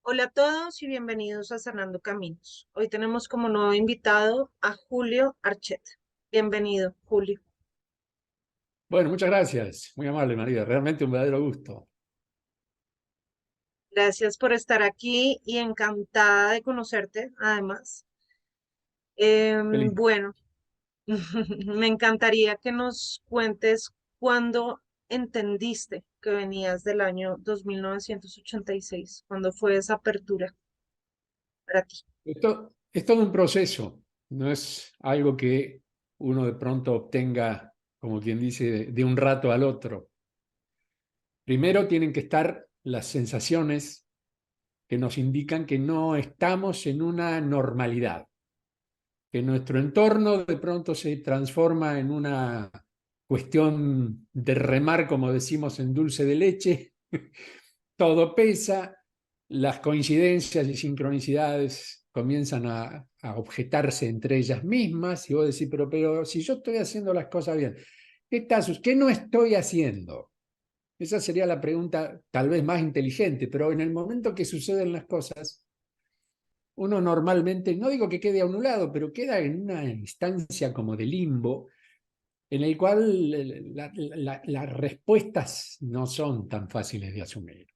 Hola a todos y bienvenidos a Sanando Caminos. Hoy tenemos como nuevo invitado a Julio Archet. Bienvenido, Julio. Bueno, muchas gracias. Muy amable, María. Realmente un verdadero gusto. Gracias por estar aquí y encantada de conocerte, además. Feliz. Bueno, me encantaría que nos cuentes cuándo entendiste que venías del año 2986, cuándo fue esa apertura para ti. Esto es todo un proceso. No es algo que uno de pronto obtenga, como quien dice, de un rato al otro. Primero tienen que estar las sensaciones que nos indican que no estamos en una normalidad, que nuestro entorno de pronto se transforma en una cuestión de remar, como decimos, en dulce de leche. Todo pesa, las coincidencias y sincronicidades comienzan a objetarse entre ellas mismas y vos decís, pero si yo estoy haciendo las cosas bien, ¿qué no estoy haciendo? Esa sería la pregunta tal vez más inteligente, pero en el momento que suceden las cosas, uno normalmente, no digo que quede a un lado, pero queda en una instancia como de limbo en el cual las respuestas no son tan fáciles de asumir.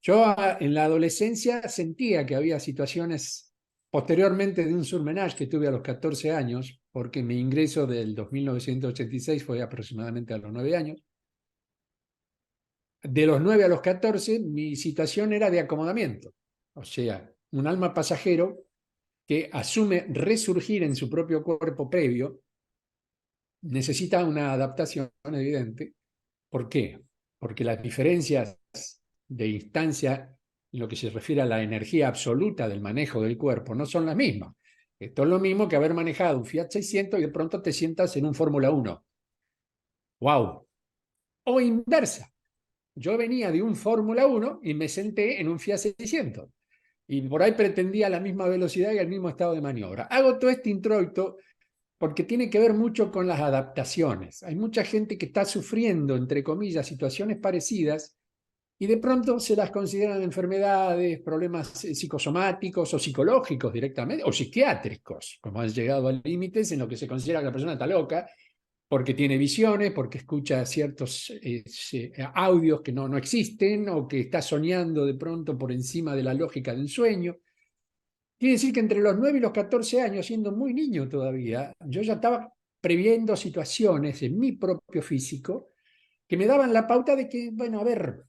Yo en la adolescencia sentía que había situaciones, posteriormente de un surmenage que tuve a los 14 años, porque mi ingreso del 2986 fue aproximadamente a los 9 años. De los 9 a los 14, mi situación era de acomodamiento, o sea, un alma pasajero que asume resurgir en su propio cuerpo previo, necesita una adaptación evidente. ¿Por qué? Porque las diferencias de instancia en lo que se refiere a la energía absoluta del manejo del cuerpo no son las mismas. Esto es lo mismo que haber manejado un Fiat 600 y de pronto te sientas en un Fórmula 1. ¡Wow! O inversa. Yo venía de un Fórmula 1 y me senté en un Fiat 600. Y por ahí pretendía la misma velocidad y el mismo estado de maniobra. Hago todo este introito porque tiene que ver mucho con las adaptaciones. Hay mucha gente que está sufriendo, entre comillas, situaciones parecidas y de pronto se las consideran enfermedades, problemas psicosomáticos o psicológicos directamente, o psiquiátricos, como han llegado a límites en lo que se considera que la persona está loca, porque tiene visiones, porque escucha ciertos audios que no existen, o que está soñando de pronto por encima de la lógica del sueño. Quiere decir que entre los 9 y los 14 años, siendo muy niño todavía, yo ya estaba previendo situaciones en mi propio físico que me daban la pauta de que, bueno, a ver,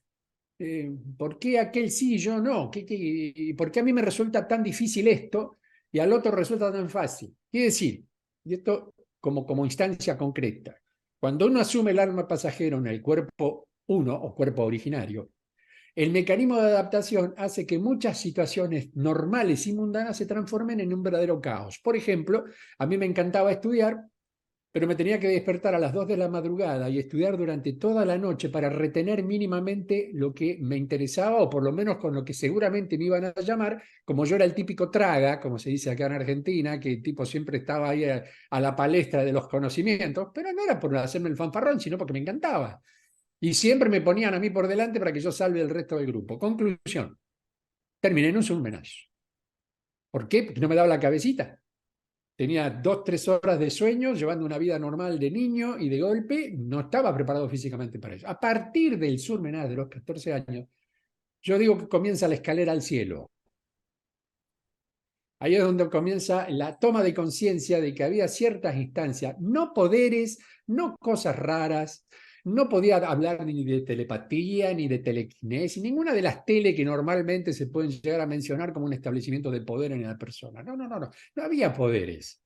¿por qué aquel sí y yo no? ¿Por qué a mí me resulta tan difícil esto y al otro resulta tan fácil? Quiere decir, y esto como instancia concreta, cuando uno asume el alma pasajero en el cuerpo uno o cuerpo originario, el mecanismo de adaptación hace que muchas situaciones normales y mundanas se transformen en un verdadero caos. Por ejemplo, a mí me encantaba estudiar, pero me tenía que despertar a las 2 de la madrugada y estudiar durante toda la noche para retener mínimamente lo que me interesaba, o por lo menos con lo que seguramente me iban a llamar, como yo era el típico traga, como se dice acá en Argentina, que el tipo siempre estaba ahí a la palestra de los conocimientos, pero no era por hacerme el fanfarrón, sino porque me encantaba. Y siempre me ponían a mí por delante para que yo salve el resto del grupo. Conclusión, terminé en un surmenage. ¿Por qué? Porque no me daba la cabecita. Tenía 2, 3 horas de sueño, llevando una vida normal de niño, y de golpe no estaba preparado físicamente para eso. A partir del surmenage de los 14 años, yo digo que comienza la escalera al cielo. Ahí es donde comienza la toma de conciencia de que había ciertas instancias, no poderes, no cosas raras, no podía hablar ni de telepatía, ni de telequinesis, ninguna de las tele que normalmente se pueden llegar a mencionar como un establecimiento de poder en la persona. No había poderes.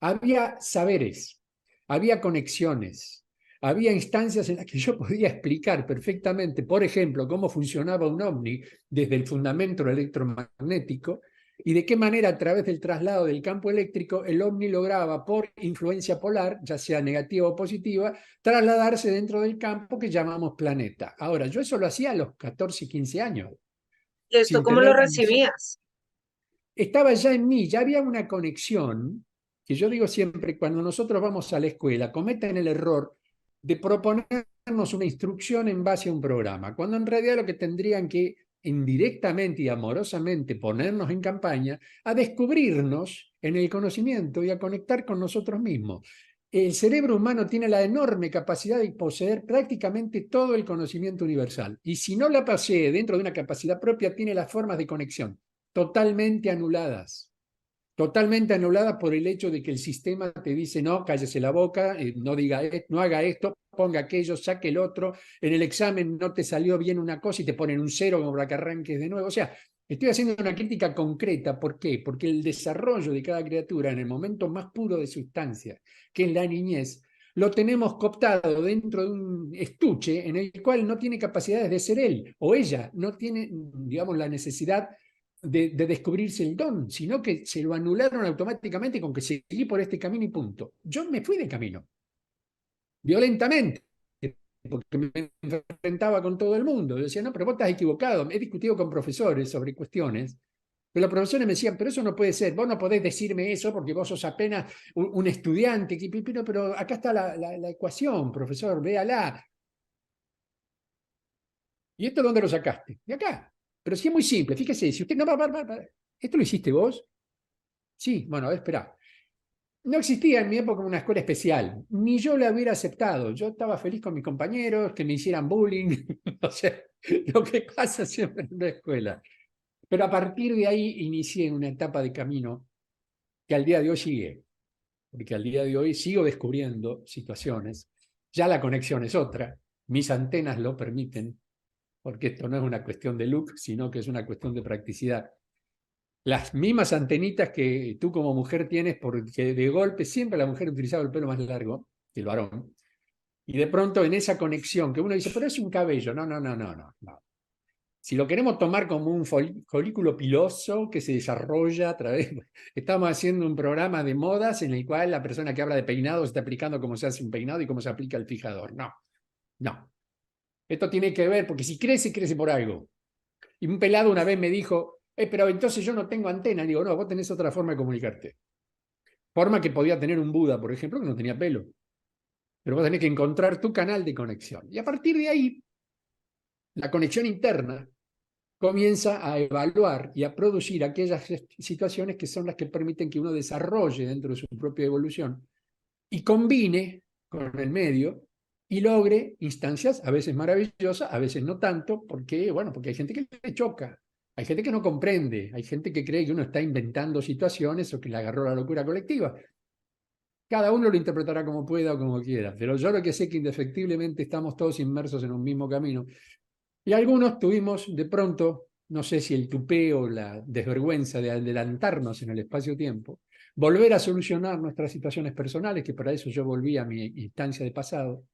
Había saberes, había conexiones, había instancias en las que yo podía explicar perfectamente, por ejemplo, cómo funcionaba un ovni desde el fundamento electromagnético y de qué manera a través del traslado del campo eléctrico el ovni lograba, por influencia polar, ya sea negativa o positiva, trasladarse dentro del campo que llamamos planeta. Ahora, yo eso lo hacía a los 14, 15 años. ¿Esto sin cómo lo tener recibías? estaba ya en mí, ya había una conexión, que yo digo siempre, cuando nosotros vamos a la escuela, cometen el error de proponernos una instrucción en base a un programa, cuando en realidad lo que tendrían que indirectamente y amorosamente ponernos en campaña a descubrirnos en el conocimiento y a conectar con nosotros mismos. El cerebro humano tiene la enorme capacidad de poseer prácticamente todo el conocimiento universal, y si no la posee dentro de una capacidad propia, tiene las formas de conexión totalmente anuladas por el hecho de que el sistema te dice, no, cállese la boca, no diga, no haga esto, ponga aquello, saque el otro, en el examen no te salió bien una cosa y te ponen un cero como para que arranques de nuevo. O sea, estoy haciendo una crítica concreta. ¿Por qué? Porque el desarrollo de cada criatura en el momento más puro de su instancia, que es la niñez, lo tenemos cooptado dentro de un estuche en el cual no tiene capacidades de ser él o ella, no tiene, digamos, la necesidad de descubrirse el don, sino que se lo anularon automáticamente con que seguí por este camino y punto. Yo me fui de camino, violentamente, porque me enfrentaba con todo el mundo. Yo decía, no, pero vos estás equivocado. He discutido con profesores sobre cuestiones, pero los profesores me decían, pero eso no puede ser, vos no podés decirme eso porque vos sos apenas un estudiante, pero acá está la ecuación, profesor, véala. ¿Y esto dónde lo sacaste? De acá. Pero sí es muy simple, fíjese, si usted no va, ¿esto lo hiciste vos? Sí, bueno, espera. No existía en mi época una escuela especial, ni yo la hubiera aceptado. Yo estaba feliz con mis compañeros, que me hicieran bullying, o sea, lo que pasa siempre en la escuela. Pero a partir de ahí inicié una etapa de camino que al día de hoy sigue, porque al día de hoy sigo descubriendo situaciones. Ya la conexión es otra, mis antenas lo permiten, porque esto no es una cuestión de look, sino que es una cuestión de practicidad. Las mismas antenitas que tú como mujer tienes, porque de golpe siempre la mujer utilizaba el pelo más largo que el varón, y de pronto en esa conexión que uno dice, pero es un cabello, no. Si lo queremos tomar como un folículo piloso que se desarrolla a través, estamos haciendo un programa de modas en el cual la persona que habla de peinados está explicando cómo se hace un peinado y cómo se aplica el fijador. No. Esto tiene que ver, porque si crece, crece por algo. Y un pelado una vez me dijo, pero entonces yo no tengo antena. Y digo, no, vos tenés otra forma de comunicarte. Forma que podía tener un Buda, por ejemplo, que no tenía pelo. Pero vos tenés que encontrar tu canal de conexión. Y a partir de ahí, la conexión interna comienza a evaluar y a producir aquellas situaciones que son las que permiten que uno desarrolle dentro de su propia evolución y combine con el medio y logre instancias a veces maravillosas, a veces no tanto, porque, bueno, porque hay gente que le choca, hay gente que no comprende, hay gente que cree que uno está inventando situaciones o que le agarró la locura colectiva. Cada uno lo interpretará como pueda o como quiera, pero yo lo que sé es que indefectiblemente estamos todos inmersos en un mismo camino. Y algunos tuvimos de pronto, no sé si el tupé o la desvergüenza de adelantarnos en el espacio-tiempo, volver a solucionar nuestras situaciones personales, que para eso yo volví a mi instancia de pasado,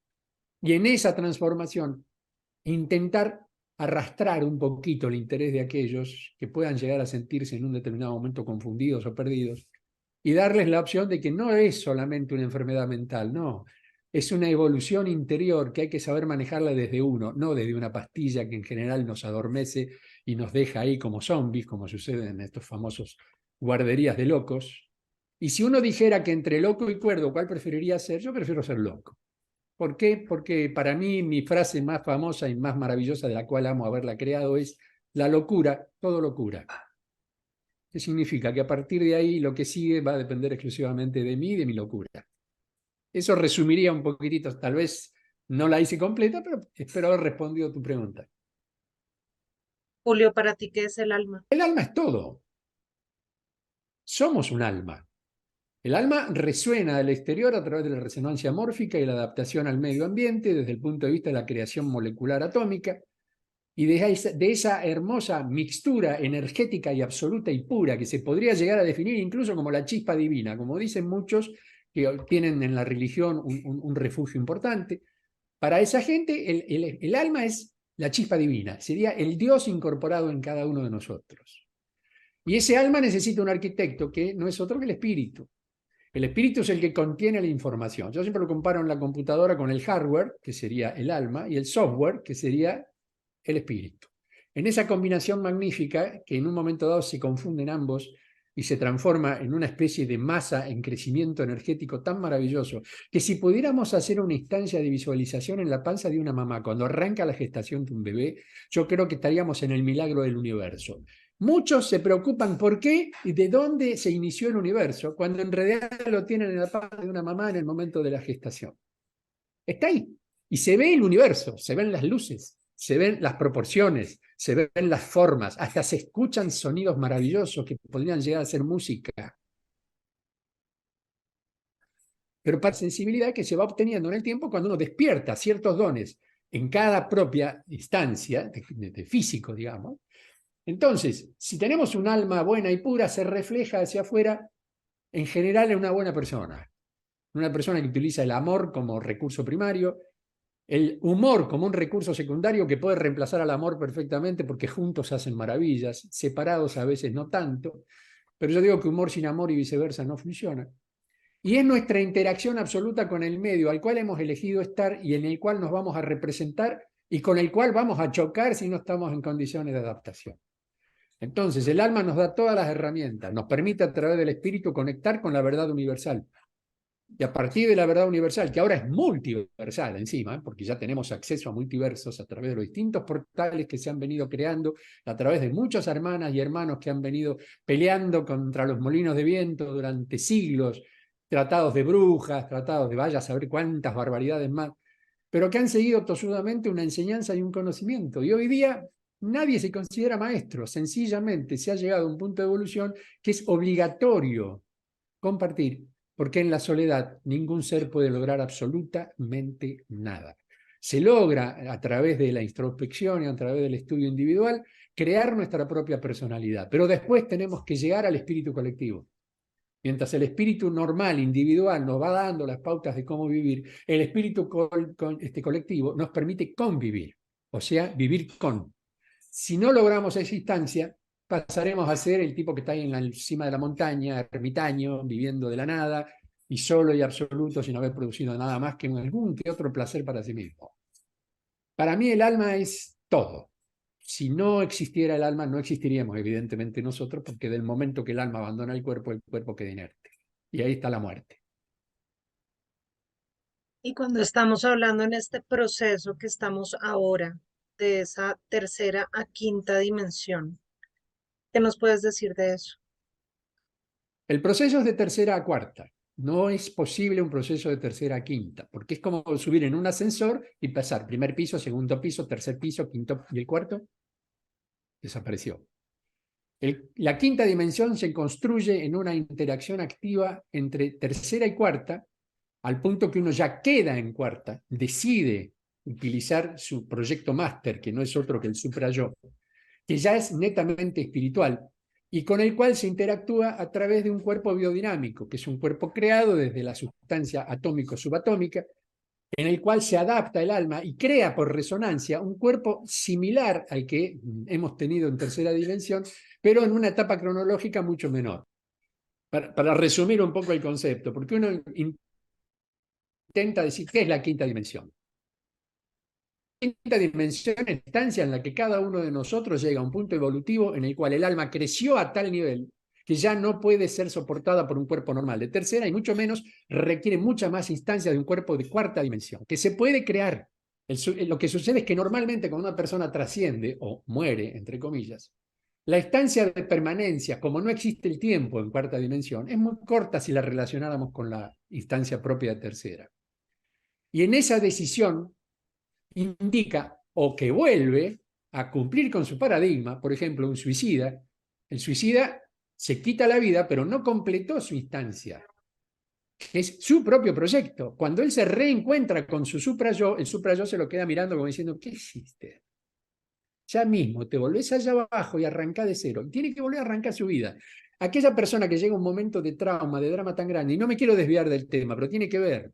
y en esa transformación intentar arrastrar un poquito el interés de aquellos que puedan llegar a sentirse en un determinado momento confundidos o perdidos, y darles la opción de que no es solamente una enfermedad mental, no, es una evolución interior que hay que saber manejarla desde uno, no desde una pastilla que en general nos adormece y nos deja ahí como zombies, como sucede en estos famosos guarderías de locos. Y si uno dijera que entre loco y cuerdo, ¿cuál preferiría ser? Yo prefiero ser loco. ¿Por qué? Porque para mí mi frase más famosa y más maravillosa, de la cual amo haberla creado, es: la locura, todo locura. ¿Qué significa? Que a partir de ahí lo que sigue va a depender exclusivamente de mí y de mi locura. Eso resumiría un poquitito, tal vez no la hice completa, pero espero haber respondido a tu pregunta. Julio, ¿para ti qué es el alma? El alma es todo. Somos un alma. El alma resuena del exterior a través de la resonancia mórfica y la adaptación al medio ambiente desde el punto de vista de la creación molecular atómica, y de esa hermosa mixtura energética y absoluta y pura que se podría llegar a definir incluso como la chispa divina, como dicen muchos que tienen en la religión un refugio importante. Para esa gente el alma es la chispa divina, sería el Dios incorporado en cada uno de nosotros. Y ese alma necesita un arquitecto que no es otro que el espíritu. El espíritu es el que contiene la información. Yo siempre lo comparo en la computadora con el hardware, que sería el alma, y el software, que sería el espíritu. En esa combinación magnífica, que en un momento dado se confunden ambos y se transforma en una especie de masa en crecimiento energético tan maravilloso, que si pudiéramos hacer una instancia de visualización en la panza de una mamá cuando arranca la gestación de un bebé, yo creo que estaríamos en el milagro del universo. Muchos se preocupan por qué y de dónde se inició el universo, cuando en realidad lo tienen en la panza de una mamá en el momento de la gestación. Está ahí. Y se ve el universo, se ven las luces, se ven las proporciones, se ven las formas, hasta se escuchan sonidos maravillosos que podrían llegar a ser música. Pero para sensibilidad que se va obteniendo en el tiempo cuando uno despierta ciertos dones en cada propia instancia de físico, digamos. Entonces, si tenemos un alma buena y pura, se refleja hacia afuera en general en una buena persona. Una persona que utiliza el amor como recurso primario, el humor como un recurso secundario que puede reemplazar al amor perfectamente porque juntos hacen maravillas, separados a veces no tanto, pero yo digo que humor sin amor y viceversa no funciona. Y es nuestra interacción absoluta con el medio al cual hemos elegido estar y en el cual nos vamos a representar y con el cual vamos a chocar si no estamos en condiciones de adaptación. Entonces, el alma nos da todas las herramientas, nos permite a través del espíritu conectar con la verdad universal. Y a partir de la verdad universal, que ahora es multiversal encima, porque ya tenemos acceso a multiversos a través de los distintos portales que se han venido creando, a través de muchas hermanas y hermanos que han venido peleando contra los molinos de viento durante siglos, tratados de brujas, tratados de vaya a saber cuántas barbaridades más, pero que han seguido tosudamente una enseñanza y un conocimiento. Y hoy día nadie se considera maestro, sencillamente se ha llegado a un punto de evolución que es obligatorio compartir, porque en la soledad ningún ser puede lograr absolutamente nada. Se logra a través de la introspección y a través del estudio individual crear nuestra propia personalidad, pero después tenemos que llegar al espíritu colectivo. Mientras el espíritu normal, individual, nos va dando las pautas de cómo vivir, el espíritu colectivo nos permite convivir, o sea, vivir con. Si no logramos esa instancia, pasaremos a ser el tipo que está ahí en la cima de la montaña, ermitaño, viviendo de la nada, y solo y absoluto, sin haber producido nada más que algún que otro placer para sí mismo. Para mí el alma es todo. Si no existiera el alma, no existiríamos, evidentemente, nosotros, porque del momento que el alma abandona el cuerpo queda inerte. Y ahí está la muerte. Y cuando estamos hablando en este proceso que estamos ahora, de esa tercera a quinta dimensión, ¿qué nos puedes decir de eso? El proceso es de tercera a cuarta. No es posible un proceso de tercera a quinta, porque es como subir en un ascensor y pasar primer piso, segundo piso, tercer piso, quinto y el cuarto desapareció. La quinta dimensión se construye en una interacción activa entre tercera y cuarta, al punto que uno ya queda en cuarta, decide utilizar su proyecto máster, que no es otro que el suprayo, que ya es netamente espiritual, y con el cual se interactúa a través de un cuerpo biodinámico, que es un cuerpo creado desde la sustancia atómico-subatómica, en el cual se adapta el alma y crea por resonancia un cuerpo similar al que hemos tenido en tercera dimensión, pero en una etapa cronológica mucho menor. Para resumir un poco el concepto, porque uno intenta decir qué es la quinta dimensión. Quinta dimensión es la instancia en la que cada uno de nosotros llega a un punto evolutivo en el cual el alma creció a tal nivel que ya no puede ser soportada por un cuerpo normal de tercera y mucho menos requiere mucha más instancia de un cuerpo de cuarta dimensión, que se puede crear. Lo que sucede es que normalmente cuando una persona trasciende o muere, entre comillas, la instancia de permanencia, como no existe el tiempo en cuarta dimensión, es muy corta si la relacionáramos con la instancia propia de tercera. Y en esa decisión indica o que vuelve a cumplir con su paradigma, por ejemplo, un suicida. El suicida se quita la vida, pero no completó su instancia. Es su propio proyecto. Cuando él se reencuentra con su suprayo, el suprayo se lo queda mirando como diciendo, ¿qué hiciste? Ya mismo te volvés allá abajo y arrancás de cero. Y tiene que volver a arrancar su vida. Aquella persona que llega a un momento de trauma, de drama tan grande, y no me quiero desviar del tema, pero tiene que ver,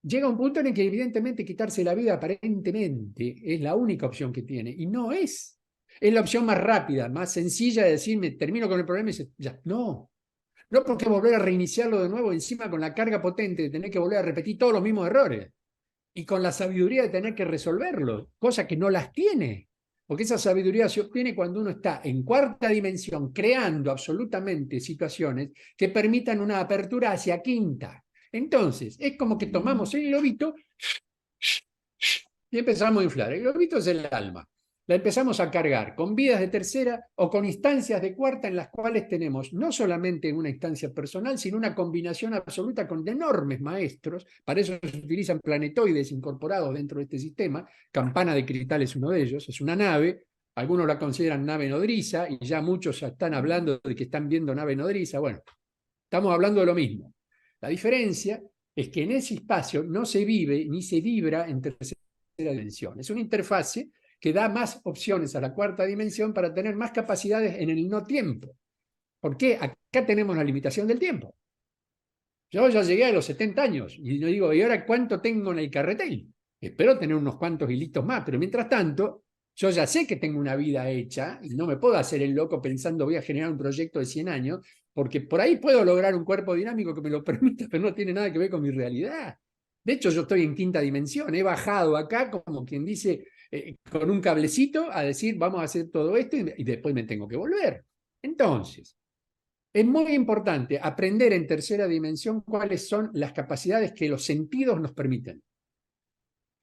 llega un punto en el que evidentemente quitarse la vida aparentemente es la única opción que tiene, y no es. Es la opción más rápida, más sencilla de decirme, termino con el problema y ya, no. No porque volver a reiniciarlo de nuevo encima con la carga potente de tener que volver a repetir todos los mismos errores y con la sabiduría de tener que resolverlo, cosa que no las tiene. Porque esa sabiduría se obtiene cuando uno está en cuarta dimensión, creando absolutamente situaciones que permitan una apertura hacia quinta. Entonces, es como que tomamos el globito y empezamos a inflar. El globito es el alma. La empezamos a cargar con vidas de tercera o con instancias de cuarta en las cuales tenemos no solamente una instancia personal, sino una combinación absoluta con enormes maestros. Para eso se utilizan planetoides incorporados dentro de este sistema. Campana de Cristal es uno de ellos. Es una nave. Algunos la consideran nave nodriza y ya muchos están hablando de que están viendo nave nodriza. Bueno, estamos hablando de lo mismo. La diferencia es que en ese espacio no se vive ni se vibra en tercera dimensión. Es una interfase que da más opciones a la cuarta dimensión para tener más capacidades en el no tiempo. ¿Por qué? Acá tenemos la limitación del tiempo. Yo ya llegué a los 70 años y yo digo, ¿y ahora cuánto tengo en el carretel? Espero tener unos cuantos hilitos más, pero mientras tanto, yo ya sé que tengo una vida hecha y no me puedo hacer el loco pensando voy a generar un proyecto de 100 años, porque por ahí puedo lograr un cuerpo dinámico que me lo permita, pero no tiene nada que ver con mi realidad. De hecho, yo estoy en quinta dimensión, he bajado acá como quien dice con un cablecito a decir vamos a hacer todo esto y después me tengo que volver. Entonces, es muy importante aprender en tercera dimensión cuáles son las capacidades que los sentidos nos permiten.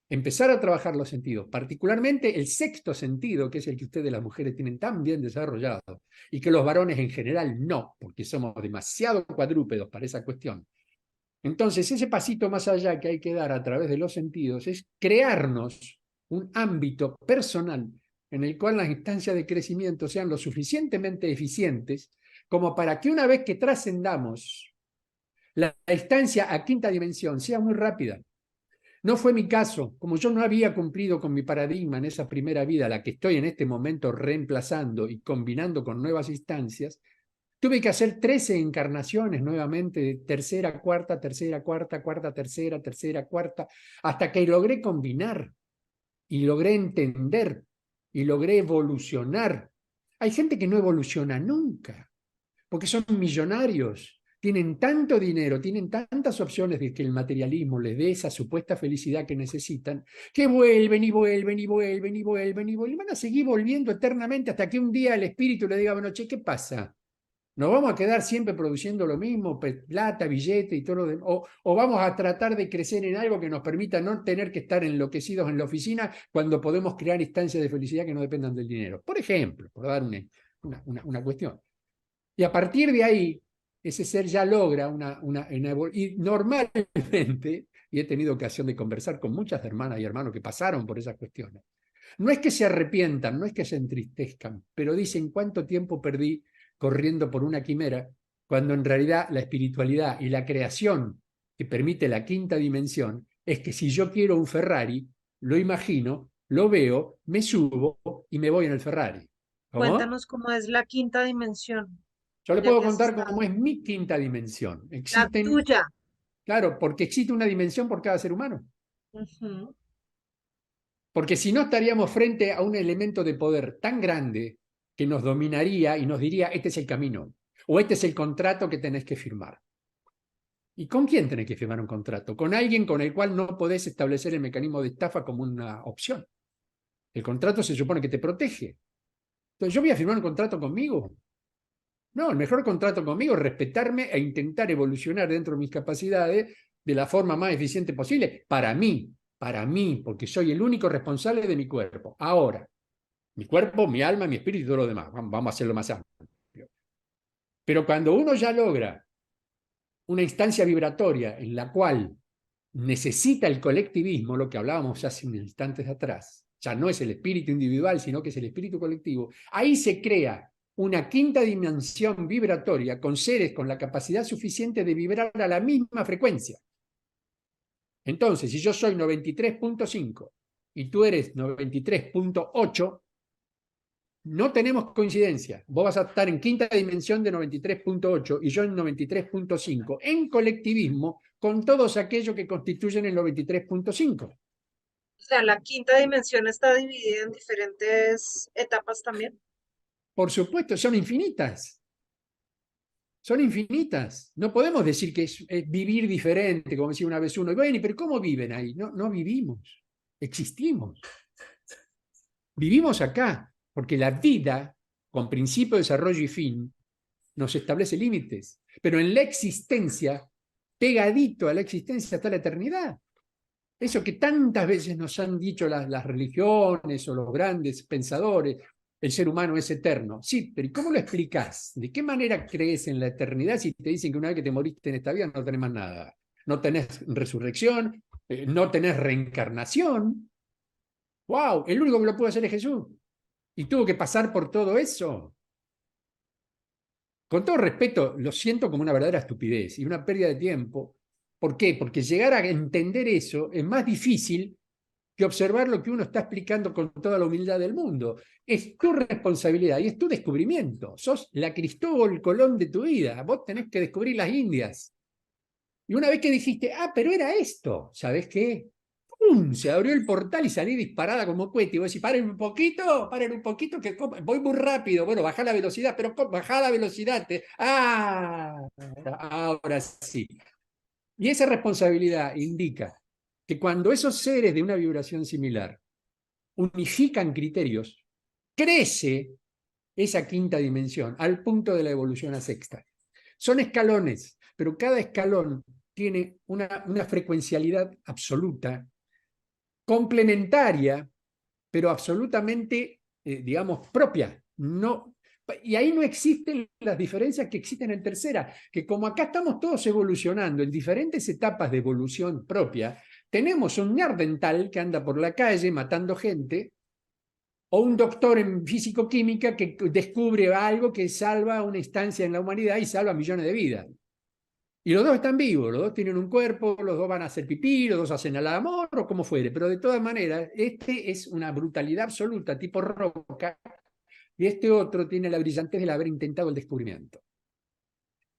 Empezar a trabajar los sentidos, particularmente el sexto sentido, que es el que ustedes las mujeres tienen tan bien desarrollado, y que los varones en general no, porque somos demasiado cuadrúpedos para esa cuestión. Entonces, ese pasito más allá que hay que dar a través de los sentidos es crearnos un ámbito personal en el cual las instancias de crecimiento sean lo suficientemente eficientes como para que una vez que trascendamos la instancia a quinta dimensión sea muy rápida. No fue mi caso, como yo no había cumplido con mi paradigma en esa primera vida, la que estoy en este momento reemplazando y combinando con nuevas instancias, tuve que hacer 13 encarnaciones nuevamente, de tercera, cuarta, cuarta, tercera, cuarta, hasta que logré combinar y logré entender y logré evolucionar. Hay gente que no evoluciona nunca, porque son millonarios, tienen tanto dinero, tienen tantas opciones de que el materialismo les dé esa supuesta felicidad que necesitan, que vuelven y vuelven y vuelven y vuelven y vuelven, y van a seguir volviendo eternamente hasta que un día el espíritu le diga, bueno, che, ¿qué pasa? ¿Nos vamos a quedar siempre produciendo lo mismo, plata, billete y todo lo demás? ¿O vamos a tratar de crecer en algo que nos permita no tener que estar enloquecidos en la oficina cuando podemos crear instancias de felicidad que no dependan del dinero? Por ejemplo, por dar una cuestión. Y a partir de ahí, ese ser ya logra y normalmente, y he tenido ocasión de conversar con muchas hermanas y hermanos que pasaron por esas cuestiones, no es que se arrepientan, no es que se entristezcan, pero dicen cuánto tiempo perdí corriendo por una quimera, cuando en realidad la espiritualidad y la creación que permite la quinta dimensión es que si yo quiero un Ferrari, lo imagino, lo veo, me subo y me voy en el Ferrari. ¿Cómo? Cuéntanos cómo es la quinta dimensión, Yo le ya puedo que has contar estado. cómo es mi quinta dimensión. La Existen, tuya. claro, porque existe una dimensión por cada ser humano. Ujú. Porque si no estaríamos frente a un elemento de poder tan grande que nos dominaría y nos diría, este es el camino, o este es el contrato que tenés que firmar. ¿Y con quién tenés que firmar un contrato? Con alguien con el cual no podés establecer el mecanismo de estafa como una opción. El contrato se supone que te protege. Entonces, ¿yo voy a firmar un contrato conmigo? No, el mejor contrato conmigo es respetarme e intentar evolucionar dentro de mis capacidades de la forma más eficiente posible para mí, porque soy el único responsable de mi cuerpo. Ahora, mi cuerpo, mi alma, mi espíritu y todo lo demás. Vamos a hacerlo más amplio. Pero cuando uno ya logra una instancia vibratoria en la cual necesita el colectivismo, lo que hablábamos hace unos instantes atrás, ya no es el espíritu individual, sino que es el espíritu colectivo, ahí se crea una quinta dimensión vibratoria con seres con la capacidad suficiente de vibrar a la misma frecuencia. Entonces, si yo soy 93.5 y tú eres 93.8, no tenemos coincidencia. Vos vas a estar en quinta dimensión de 93.8 y yo en 93.5, en colectivismo con todos aquellos que constituyen el 93.5. O sea, la quinta dimensión está dividida en diferentes etapas también. Por supuesto, son infinitas. Son infinitas. No podemos decir que es vivir diferente, como decía una vez uno. Bueno, pero ¿cómo viven ahí? No, no vivimos. Existimos. Vivimos acá, porque la vida, con principio, desarrollo y fin, nos establece límites. Pero en la existencia, pegadito a la existencia está la eternidad. Eso que tantas veces nos han dicho las religiones o los grandes pensadores, el ser humano es eterno. Sí, pero ¿y cómo lo explicás? ¿De qué manera crees en la eternidad si te dicen que una vez que te moriste en esta vida no tenés más nada? No tenés resurrección, no tenés reencarnación. ¡Wow! El único que lo pudo hacer es Jesús. Y tuvo que pasar por todo eso. Con todo respeto, lo siento como una verdadera estupidez y una pérdida de tiempo. ¿Por qué? Porque llegar a entender eso es más difícil que observar lo que uno está explicando con toda la humildad del mundo. Es tu responsabilidad y es tu descubrimiento. Sos la Cristóbal Colón de tu vida. Vos tenés que descubrir las Indias. Y una vez que dijiste, ah, pero era esto, ¿sabés qué? ¡Pum! Se abrió el portal y salí disparada como cohete. Y vos decís, paren un poquito, que voy muy rápido. Bueno, bajá la velocidad, pero bajá la velocidad. ¡Ah! Ahora sí. Y esa responsabilidad indica que cuando esos seres de una vibración similar unifican criterios, crece esa quinta dimensión al punto de la evolución a sexta. Son escalones, pero cada escalón tiene una frecuencialidad absoluta, complementaria, pero absolutamente, digamos, propia. No, y ahí no existen las diferencias que existen en tercera, que como acá estamos todos evolucionando en diferentes etapas de evolución propia, tenemos un neandertal que anda por la calle matando gente, o un doctor en físico-química que descubre algo que salva una instancia en la humanidad y salva millones de vidas. Y los dos están vivos, los dos tienen un cuerpo, los dos van a hacer pipí, los dos hacen el amor o como fuere, pero de todas maneras, este es una brutalidad absoluta, tipo roca, y este otro tiene la brillantez de haber intentado el descubrimiento.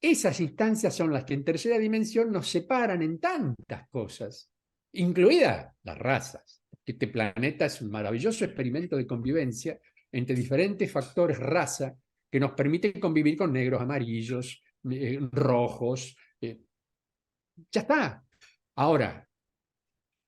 Esas instancias son las que en tercera dimensión nos separan en tantas cosas, incluidas las razas. Este planeta es un maravilloso experimento de convivencia entre diferentes factores raza que nos permite convivir con negros, amarillos, rojos. Ya está. Ahora,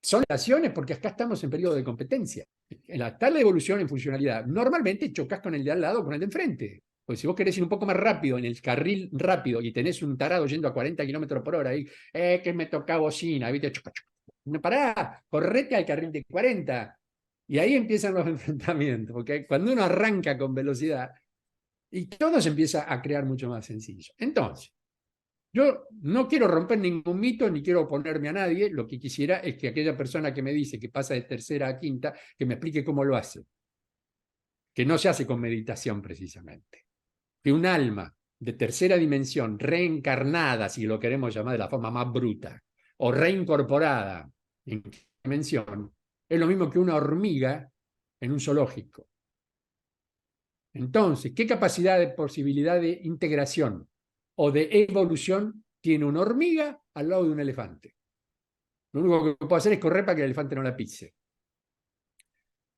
son relaciones porque acá estamos en periodo de competencia. En la tal evolución en funcionalidad, normalmente chocas con el de al lado, con el de enfrente. Porque si vos querés ir un poco más rápido en el carril rápido y tenés un tarado yendo a 40 kilómetros por hora, y, que me toca bocina, ¿viste? Choca, choca. No, pará, correte al carril de 40. Y ahí empiezan los enfrentamientos, porque cuando uno arranca con velocidad, y todo se empieza a crear mucho más sencillo. Entonces, yo no quiero romper ningún mito ni quiero oponerme a nadie. Lo que quisiera es que aquella persona que me dice que pasa de tercera a quinta, que me explique cómo lo hace. Que no se hace con meditación precisamente. Que un alma de tercera dimensión, reencarnada, si lo queremos llamar de la forma más bruta, o reincorporada en dimensión, es lo mismo que una hormiga en un zoológico. Entonces, ¿qué capacidad de posibilidad de integración o de evolución tiene una hormiga al lado de un elefante? Lo único que puedo hacer es correr para que el elefante no la pise.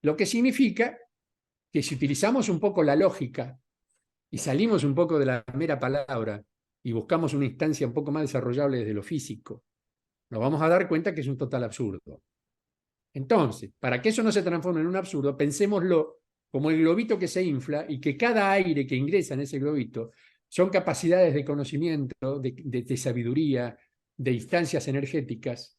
Lo que significa que si utilizamos un poco la lógica y salimos un poco de la mera palabra y buscamos una instancia un poco más desarrollable desde lo físico, nos vamos a dar cuenta que es un total absurdo. Entonces, para que eso no se transforme en un absurdo, pensémoslo como el globito que se infla y que cada aire que ingresa en ese globito son capacidades de conocimiento, de sabiduría, de instancias energéticas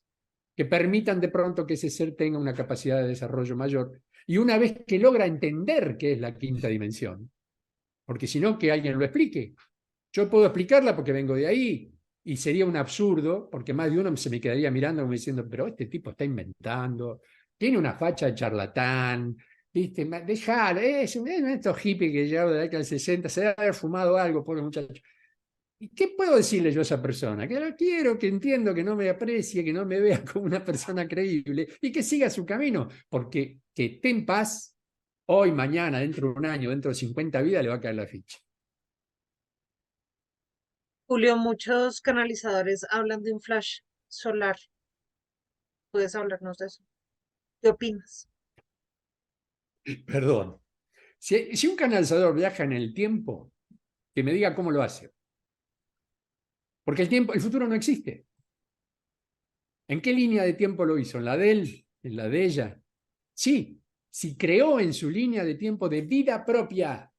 que permitan de pronto que ese ser tenga una capacidad de desarrollo mayor. Y una vez que logra entender qué es la quinta dimensión, porque si no, que alguien lo explique. Yo puedo explicarla porque vengo de ahí, y sería un absurdo, porque más de uno se me quedaría mirando como diciendo, pero este tipo está inventando, tiene una facha de charlatán, ¿viste? Dejalo, es estos hippies que llegaron de la década del 60, se debe haber fumado algo, pobre muchacho. ¿Y qué puedo decirle yo a esa persona? Que lo quiero, que entiendo, que no me aprecie, que no me vea como una persona creíble y que siga su camino, porque que esté en paz, hoy, mañana, dentro de un año, dentro de 50 vidas, le va a caer la ficha. Julio, muchos canalizadores hablan de un flash solar. ¿Puedes hablarnos de eso? ¿Qué opinas? Perdón. Si un canalizador viaja en el tiempo, que me diga cómo lo hace. Porque el futuro no existe. ¿En qué línea de tiempo lo hizo? ¿En la de él? ¿En la de ella? Sí. si creó en su línea de tiempo de vida propia,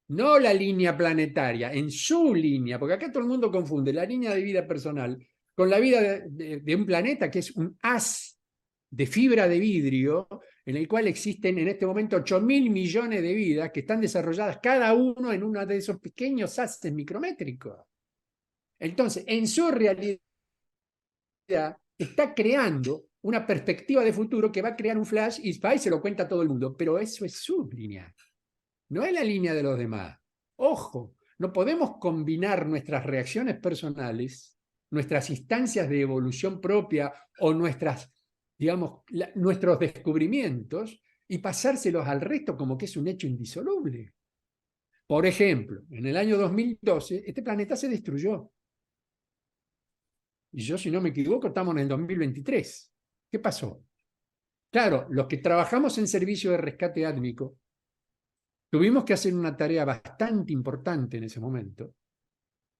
no la línea planetaria, en su línea, porque acá todo el mundo confunde la línea de vida personal con la vida de un planeta que es un haz de fibra de vidrio en el cual existen en este momento 8.000 millones de vidas que están desarrolladas cada uno en uno de esos pequeños haces micrométricos. Entonces, en su realidad está creando una perspectiva de futuro que va a crear un flash y va y se lo cuenta a todo el mundo, pero eso es su línea, no es la línea de los demás. Ojo, no podemos combinar nuestras reacciones personales, nuestras instancias de evolución propia o nuestras, digamos, nuestros descubrimientos y pasárselos al resto como que es un hecho indisoluble. Por ejemplo, en el año 2012, este planeta se destruyó. Y yo, si no me equivoco, estamos en el 2023. ¿Qué pasó? Claro, los que trabajamos en servicio de rescate átmico, tuvimos que hacer una tarea bastante importante en ese momento.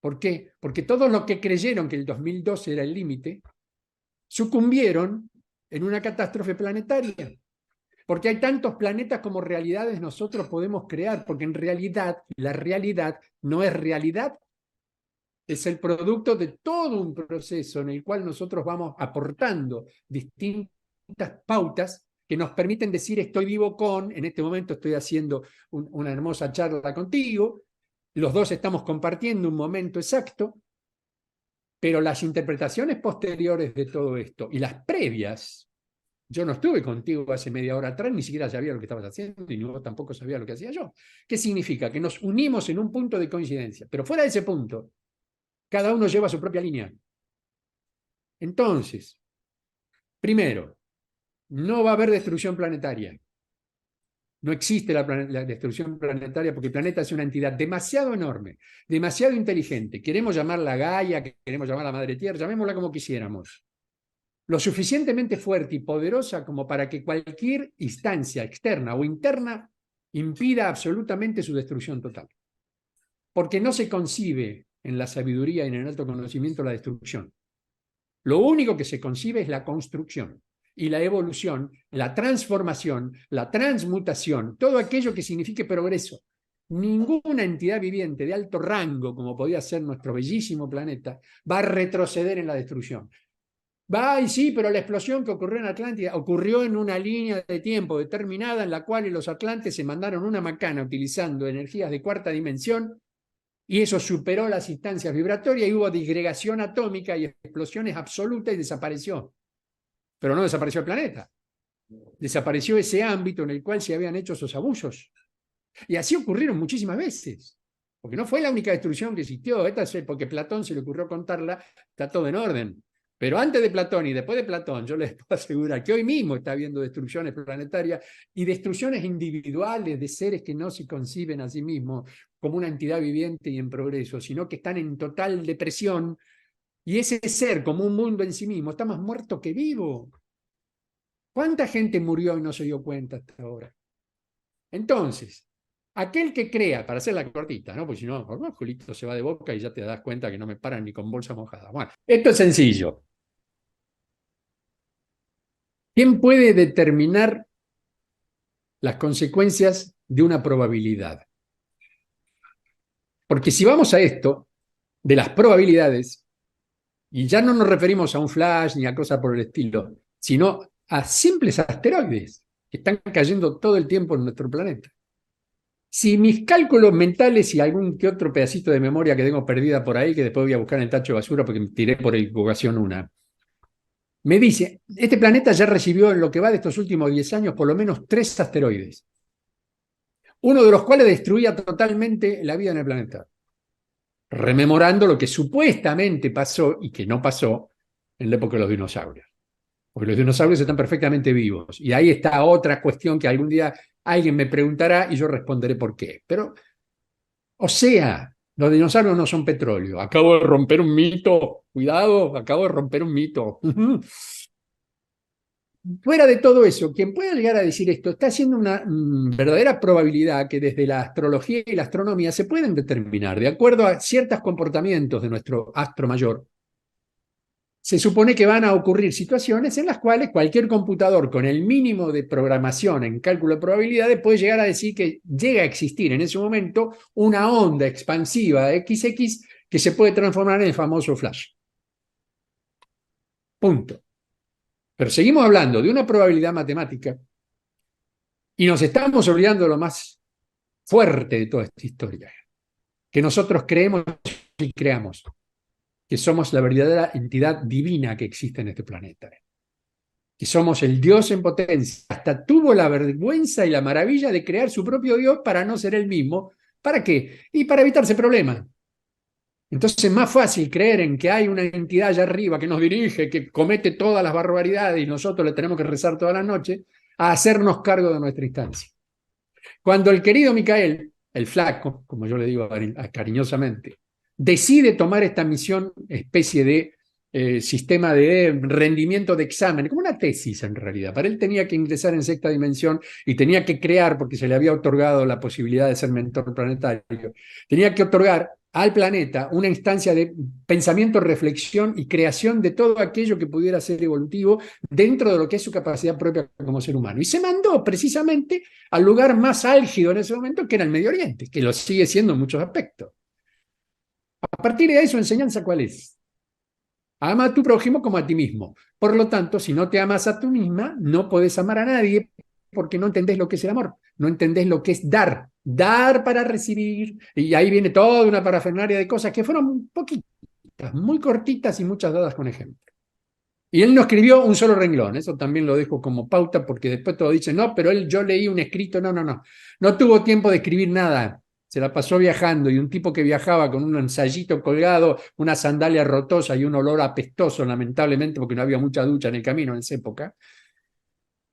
¿Por qué? Porque todos los que creyeron que el 2012 era el límite, sucumbieron en una catástrofe planetaria. Porque hay tantos planetas como realidades nosotros podemos crear, porque en realidad la realidad no es realidad, es el producto de todo un proceso en el cual nosotros vamos aportando distintas pautas que nos permiten decir estoy vivo con, en este momento estoy haciendo una hermosa charla contigo, los dos estamos compartiendo un momento exacto, pero las interpretaciones posteriores de todo esto y las previas, yo no estuve contigo hace media hora atrás, ni siquiera sabía lo que estabas haciendo y vos tampoco sabías lo que hacía yo. ¿Qué significa? Que nos unimos en un punto de coincidencia, pero fuera de ese punto, cada uno lleva su propia línea. Entonces, primero, no va a haber destrucción planetaria. No existe la destrucción planetaria porque el planeta es una entidad demasiado enorme, demasiado inteligente. Queremos llamarla Gaia, queremos llamarla Madre Tierra, llamémosla como quisiéramos. Lo suficientemente fuerte y poderosa como para que cualquier instancia externa o interna impida absolutamente su destrucción total. Porque no se concibe en la sabiduría y en el alto conocimiento la destrucción. Lo único que se concibe es la construcción y la evolución, la transformación, la transmutación, todo aquello que signifique progreso. Ninguna entidad viviente de alto rango, como podía ser nuestro bellísimo planeta, va a retroceder en la destrucción. Va, y sí, pero la explosión que ocurrió en Atlántida ocurrió en una línea de tiempo determinada en la cual los atlantes se mandaron una macana utilizando energías de cuarta dimensión y eso superó las instancias vibratorias y hubo disgregación atómica y explosiones absolutas y desapareció. Pero no desapareció el planeta. Desapareció ese ámbito en el cual se habían hecho esos abusos. Y así ocurrieron muchísimas veces. Porque no fue la única destrucción que existió. Esta es porque Platón se le ocurrió contarla, está todo en orden. Pero antes de Platón y después de Platón, yo les puedo asegurar que hoy mismo está habiendo destrucciones planetarias y destrucciones individuales de seres que no se conciben a sí mismos como una entidad viviente y en progreso, sino que están en total depresión y ese ser como un mundo en sí mismo está más muerto que vivo. ¿Cuánta gente murió y no se dio cuenta hasta ahora? Entonces, aquel que crea, para hacer la cortita, ¿no? Porque si no, Julito se va de boca y ya te das cuenta que no me paran ni con bolsa mojada. Bueno, esto es sencillo. ¿Quién puede determinar las consecuencias de una probabilidad? Porque si vamos a esto, de las probabilidades, y ya no nos referimos a un flash ni a cosas por el estilo, sino a simples asteroides que están cayendo todo el tiempo en nuestro planeta. Si mis cálculos mentales y algún que otro pedacito de memoria que tengo perdida por ahí, que después voy a buscar en el tacho de basura porque me tiré por equivocación una, me dice, este planeta ya recibió en lo que va de estos últimos 10 años por lo menos 3 asteroides, uno de los cuales destruía totalmente la vida en el planeta, rememorando lo que supuestamente pasó y que no pasó en la época de los dinosaurios. Porque los dinosaurios están perfectamente vivos. Y ahí está otra cuestión que algún día alguien me preguntará y yo responderé por qué. Pero, o sea, los dinosaurios no son petróleo. Acabo de romper un mito. Cuidado, acabo de romper un mito. Fuera de todo eso, quien pueda llegar a decir esto está haciendo una verdadera probabilidad que desde la astrología y la astronomía se pueden determinar, de acuerdo a ciertos comportamientos de nuestro astro mayor, se supone que van a ocurrir situaciones en las cuales cualquier computador con el mínimo de programación en cálculo de probabilidades puede llegar a decir que llega a existir en ese momento una onda expansiva XX que se puede transformar en el famoso flash. Punto. Pero seguimos hablando de una probabilidad matemática y nos estamos olvidando lo más fuerte de toda esta historia, que nosotros creemos y creamos, que somos la verdadera entidad divina que existe en este planeta, que somos el Dios en potencia. Hasta tuvo la vergüenza y la maravilla de crear su propio Dios para no ser el mismo. ¿Para qué? Y para evitarse problemas. Entonces es más fácil creer en que hay una entidad allá arriba que nos dirige, que comete todas las barbaridades y nosotros le tenemos que rezar toda la noche, a hacernos cargo de nuestra instancia. Cuando el querido Micael, el flaco, como yo le digo cariñosamente, decide tomar esta misión, especie de sistema de rendimiento de examen, como una tesis en realidad. Para él tenía que ingresar en sexta dimensión y tenía que crear, porque se le había otorgado la posibilidad de ser mentor planetario, tenía que otorgar al planeta una instancia de pensamiento, reflexión y creación de todo aquello que pudiera ser evolutivo dentro de lo que es su capacidad propia como ser humano. Y se mandó precisamente al lugar más álgido en ese momento, que era el Medio Oriente, que lo sigue siendo en muchos aspectos. A partir de ahí, su enseñanza, ¿cuál es? Ama a tu prójimo como a ti mismo. Por lo tanto, si no te amas a tú misma, no podés amar a nadie porque no entendés lo que es el amor, no entendés lo que es dar, dar para recibir, y ahí viene toda una parafernalia de cosas que fueron poquitas, muy cortitas y muchas dadas con ejemplo. Y él no escribió un solo renglón, eso también lo dejo como pauta porque después todo dice, no, pero yo leí un escrito, no tuvo tiempo de escribir nada, se la pasó viajando y un tipo que viajaba con un ensayito colgado, una sandalia rotosa y un olor apestoso, lamentablemente, porque no había mucha ducha en el camino en esa época,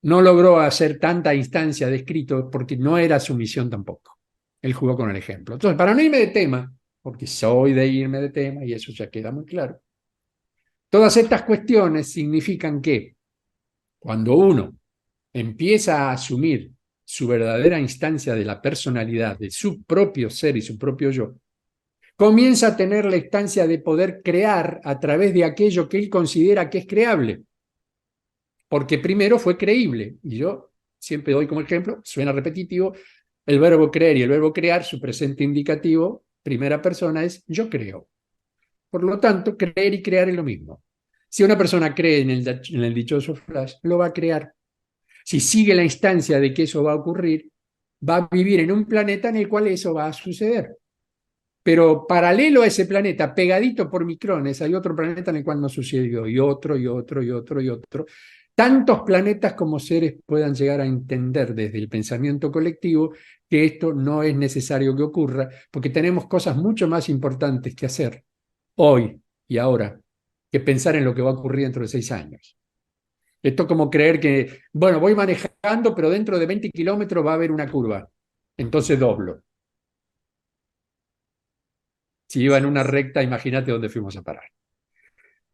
no logró hacer tanta instancia de escrito porque no era su misión tampoco. Él jugó con el ejemplo. Entonces, para no irme de tema, porque soy de irme de tema y eso ya queda muy claro, todas estas cuestiones significan que cuando uno empieza a asumir su verdadera instancia de la personalidad, de su propio ser y su propio yo, comienza a tener la instancia de poder crear a través de aquello que él considera que es creable, porque primero fue creíble, y yo siempre doy como ejemplo, suena repetitivo, el verbo creer y el verbo crear, su presente indicativo, primera persona es yo creo. Por lo tanto, creer y crear es lo mismo. Si una persona cree en el dichoso flash, lo va a crear. Si sigue la instancia de que eso va a ocurrir, va a vivir en un planeta en el cual eso va a suceder. Pero paralelo a ese planeta, pegadito por micrones, hay otro planeta en el cual no sucedió, y otro, y otro, y otro, y otro. Tantos planetas como seres puedan llegar a entender desde el pensamiento colectivo que esto no es necesario que ocurra, porque tenemos cosas mucho más importantes que hacer hoy y ahora que pensar en lo que va a ocurrir dentro de 6 años. Esto es como creer que, bueno, voy manejando, pero dentro de 20 kilómetros va a haber una curva. Entonces doblo. Si iba en una recta, imagínate dónde fuimos a parar.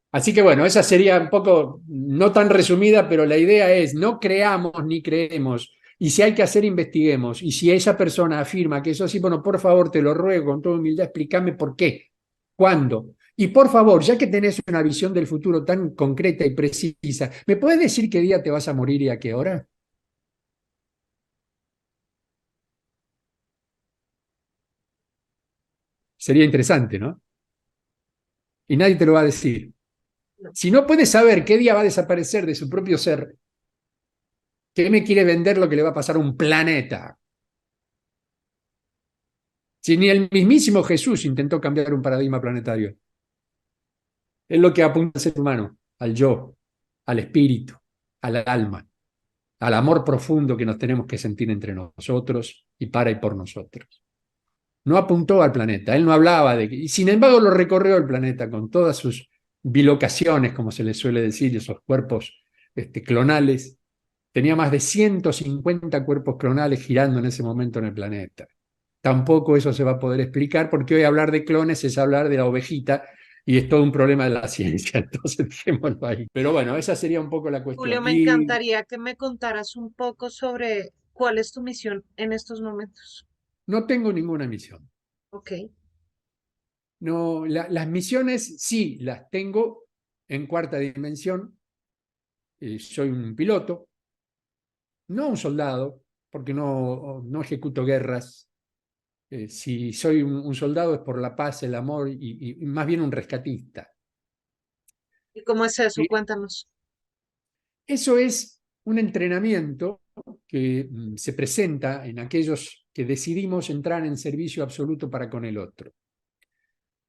Así que bueno, esa sería un poco, no tan resumida, pero la idea es, no creamos ni creemos. Y si hay que hacer, investiguemos. Y si esa persona afirma que eso así, bueno, por favor, te lo ruego con toda humildad, explícame por qué, cuándo. Y por favor, ya que tenés una visión del futuro tan concreta y precisa, ¿me puedes decir qué día te vas a morir y a qué hora? Sería interesante, ¿no? Y nadie te lo va a decir. No. Si no puedes saber qué día va a desaparecer de su propio ser, ¿qué me quiere vender lo que le va a pasar a un planeta? Si ni el mismísimo Jesús intentó cambiar un paradigma planetario. Es lo que apunta al ser humano, al yo, al espíritu, al alma, al amor profundo que nos tenemos que sentir entre nosotros y para y por nosotros. No apuntó al planeta, él no hablaba de... Y sin embargo lo recorrió el planeta con todas sus bilocaciones, como se le suele decir, esos cuerpos clonales. Tenía más de 150 cuerpos clonales girando en ese momento en el planeta. Tampoco eso se va a poder explicar porque hoy hablar de clones es hablar de la ovejita y es todo un problema de la ciencia, entonces dejémoslo ahí. Pero bueno, esa sería un poco la Julio, cuestión. me Y encantaría que me contaras un poco sobre cuál es tu misión en estos momentos. no tengo ninguna misión. Ok, No, las misiones sí las tengo, en cuarta dimensión, soy un piloto, no un soldado, porque no ejecuto guerras. Si soy un soldado es por la paz, el amor y más bien un rescatista. ¿Y cómo es eso? Y Cuéntanos. eso es un entrenamiento que se presenta en aquellos que decidimos entrar en servicio absoluto para con el otro.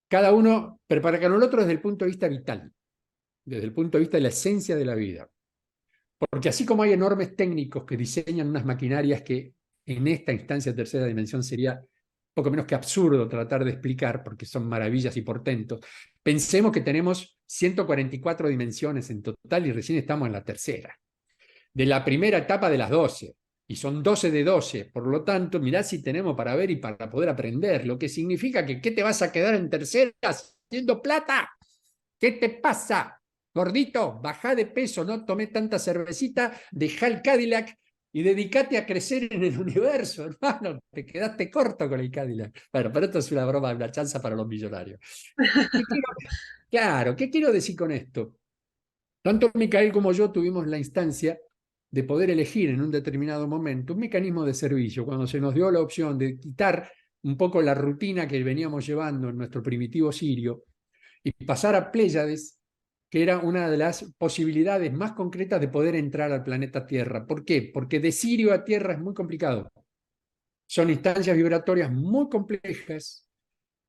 Cada uno, pero para con el otro desde el punto de vista vital, desde el punto de vista de la esencia de la vida. Porque así como hay enormes técnicos que diseñan unas maquinarias que en esta instancia tercera dimensión sería poco menos que absurdo tratar de explicar, porque son maravillas y portentos, pensemos que tenemos 144 dimensiones en total y recién estamos en la tercera. De la primera etapa de las 12, y son 12 de 12, por lo tanto, mirá si tenemos para ver y para poder aprender, lo que significa que ¿qué te vas a quedar en tercera haciendo plata? ¿Qué te pasa? Gordito, bajá de peso, no tomé tanta cervecita, dejá el Cadillac y dedicate a crecer en el universo, hermano. Te quedaste corto con el Cadillac. Bueno, pero esto es una broma, una chanza para los millonarios. ¿Qué quiero, claro, ¿qué quiero decir con esto? Tanto Micael como yo tuvimos la instancia de poder elegir en un determinado momento un mecanismo de servicio, cuando se nos dio la opción de quitar un poco la rutina que veníamos llevando en nuestro primitivo Sirio y pasar a Pléyades, que era una de las posibilidades más concretas de poder entrar al planeta Tierra. ¿Por qué? Porque de Sirio a Tierra es muy complicado. Son instancias vibratorias muy complejas,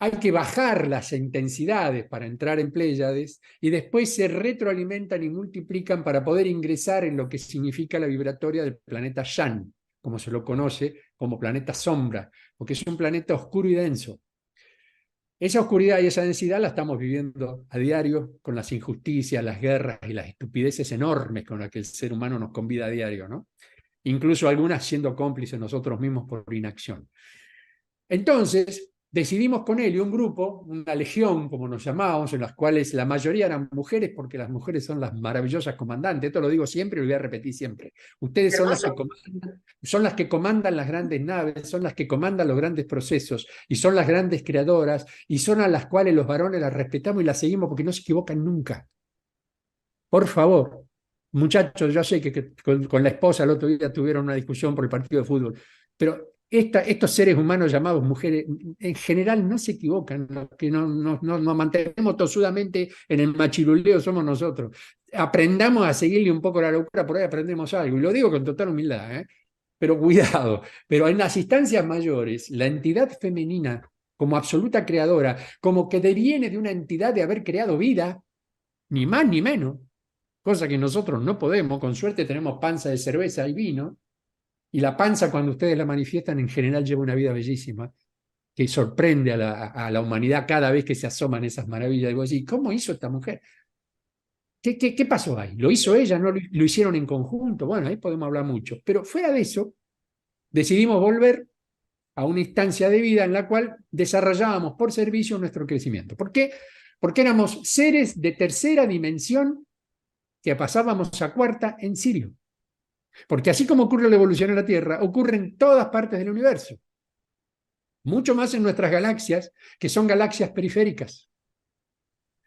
hay que bajar las intensidades para entrar en Pléyades y después se retroalimentan y multiplican para poder ingresar en lo que significa la vibratoria del planeta Shan, como se lo conoce como planeta sombra, porque es un planeta oscuro y denso. Esa oscuridad y esa densidad la estamos viviendo a diario con las injusticias, las guerras y las estupideces enormes con las que el ser humano nos convida a diario, ¿no? Incluso algunas siendo cómplices nosotros mismos por inacción. Entonces, decidimos con él y un grupo, una legión, como nos llamábamos, en las cuales la mayoría eran mujeres, porque las mujeres son las maravillosas comandantes. Esto lo digo siempre y lo voy a repetir siempre. Ustedes Hermoso. son las que comandan las grandes naves, son las que comandan los grandes procesos, y son las grandes creadoras, y son a las cuales los varones las respetamos y las seguimos porque no se equivocan nunca. Por favor, muchachos, yo sé que con la esposa el otro día tuvieron una discusión por el partido de fútbol, pero estos seres humanos llamados mujeres en general no se equivocan, los que nos mantenemos tosudamente en el machiruleo somos nosotros. Aprendamos a seguirle un poco la locura, por ahí aprendemos algo, y lo digo con total humildad, ¿eh? Pero cuidado, pero en las instancias mayores, la entidad femenina como absoluta creadora, como que deviene de una entidad de haber creado vida, ni más ni menos, cosa que nosotros no podemos, con suerte tenemos panza de cerveza y vino, y la panza cuando ustedes la manifiestan en general lleva una vida bellísima, que sorprende a la humanidad cada vez que se asoman esas maravillas. Y vos decís, ¿cómo hizo esta mujer? ¿Qué pasó ahí? ¿Lo hizo ella? ¿No lo hicieron en conjunto? Bueno, ahí podemos hablar mucho. Pero fuera de eso, decidimos volver a una instancia de vida en la cual desarrollábamos por servicio nuestro crecimiento. ¿Por qué? Porque éramos seres de tercera dimensión que pasábamos a cuarta en Sirio. Porque así como ocurre la evolución en la Tierra, ocurre en todas partes del universo. Mucho más en nuestras galaxias, que son galaxias periféricas.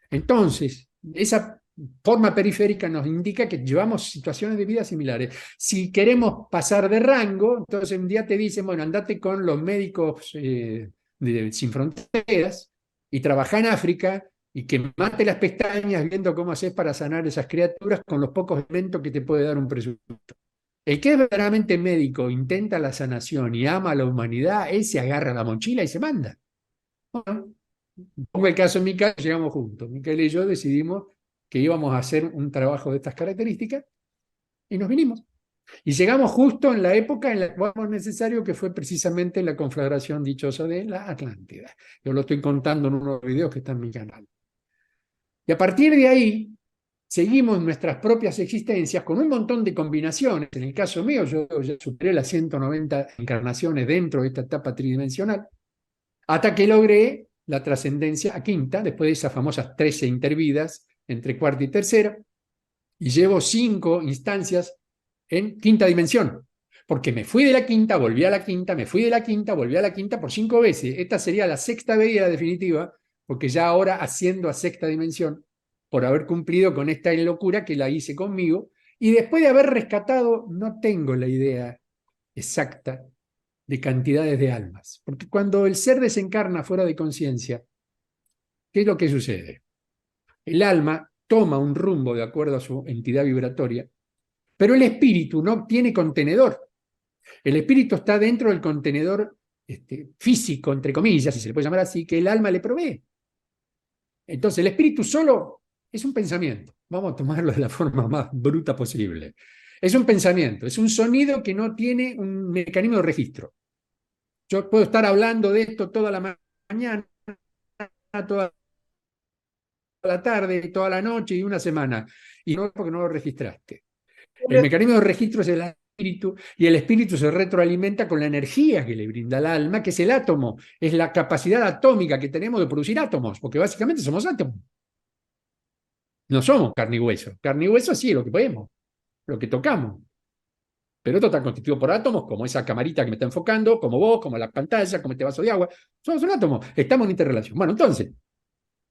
Entonces, esa forma periférica nos indica que llevamos situaciones de vida similares. Si queremos pasar de rango, entonces un día te dicen, bueno, andate con los médicos sin fronteras y trabaja en África y que mate las pestañas viendo cómo haces para sanar esas criaturas con los pocos elementos que te puede dar un presupuesto. El que es verdaderamente médico, intenta la sanación y ama a la humanidad, él se agarra la mochila y se manda. Bueno, pongo el caso de Micael, llegamos juntos. Micael y yo decidimos que íbamos a hacer un trabajo de estas características y nos vinimos. Y llegamos justo en la época en la cual fue necesario, que fue precisamente la conflagración dichosa de la Atlántida. Yo lo estoy contando en unos videos que están en mi canal. Y a partir de ahí, seguimos nuestras propias existencias con un montón de combinaciones. En el caso mío, yo ya superé las 190 encarnaciones dentro de esta etapa tridimensional, hasta que logré la trascendencia a quinta, después de esas famosas 13 intervidas entre cuarta y tercera, y llevo 5 instancias en quinta dimensión, porque me fui de la quinta, volví a la quinta, me fui de la quinta, volví a la quinta por 5 veces. Esta sería la sexta vez y la definitiva, porque ya ahora asciendo a sexta dimensión, por haber cumplido con esta locura que la hice conmigo, y después de haber rescatado, no tengo la idea exacta de cantidades de almas. Porque cuando el ser desencarna fuera de conciencia, ¿qué es lo que sucede? El alma toma un rumbo de acuerdo a su entidad vibratoria, pero el espíritu no tiene contenedor. El espíritu está dentro del contenedor físico, entre comillas, si se le puede llamar así, que el alma le provee. Entonces, el espíritu solo es un pensamiento. Vamos a tomarlo de la forma más bruta posible. Es un pensamiento, es un sonido que no tiene un mecanismo de registro. Yo puedo estar hablando de esto toda la mañana, toda la tarde, toda la noche y una semana, y no porque no lo registraste. El mecanismo de registro es el espíritu, y el espíritu se retroalimenta con la energía que le brinda el alma, que es el átomo, es la capacidad atómica que tenemos de producir átomos, porque básicamente somos átomos. No somos carne y hueso. Carne y hueso sí es lo que podemos, lo que tocamos. Pero esto está constituido por átomos, como esa camarita que me está enfocando, como vos, como la pantalla, como este vaso de agua. Somos un átomo, estamos en interrelación. Bueno, entonces,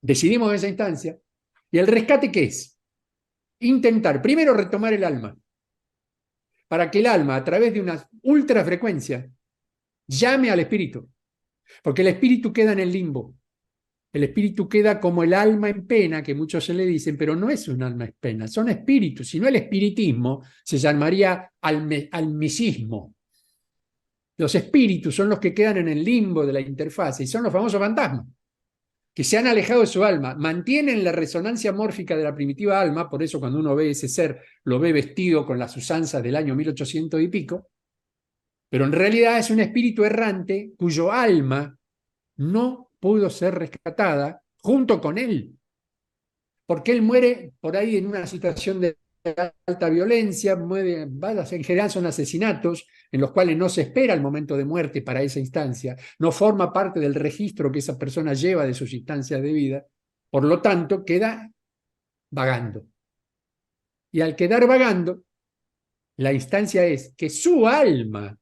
decidimos en esa instancia, y el rescate, ¿qué es? Intentar primero retomar el alma, para que el alma, a través de una ultrafrecuencia, llame al espíritu, porque el espíritu queda en el limbo. El espíritu queda como el alma en pena, que muchos se le dicen, pero no es un alma en pena, son espíritus. Si no, el espiritismo se llamaría almicismo. Los espíritus son los que quedan en el limbo de la interfase y son los famosos fantasmas, que se han alejado de su alma, mantienen la resonancia mórfica de la primitiva alma, por eso cuando uno ve ese ser, lo ve vestido con las usanzas del año 1800 y pico, pero en realidad es un espíritu errante cuyo alma no pudo ser rescatada junto con él, porque él muere por ahí en una situación de alta violencia, muere, en general son asesinatos en los cuales no se espera el momento de muerte para esa instancia, no forma parte del registro que esa persona lleva de sus instancias de vida, por lo tanto queda vagando. Y al quedar vagando, la instancia es que su alma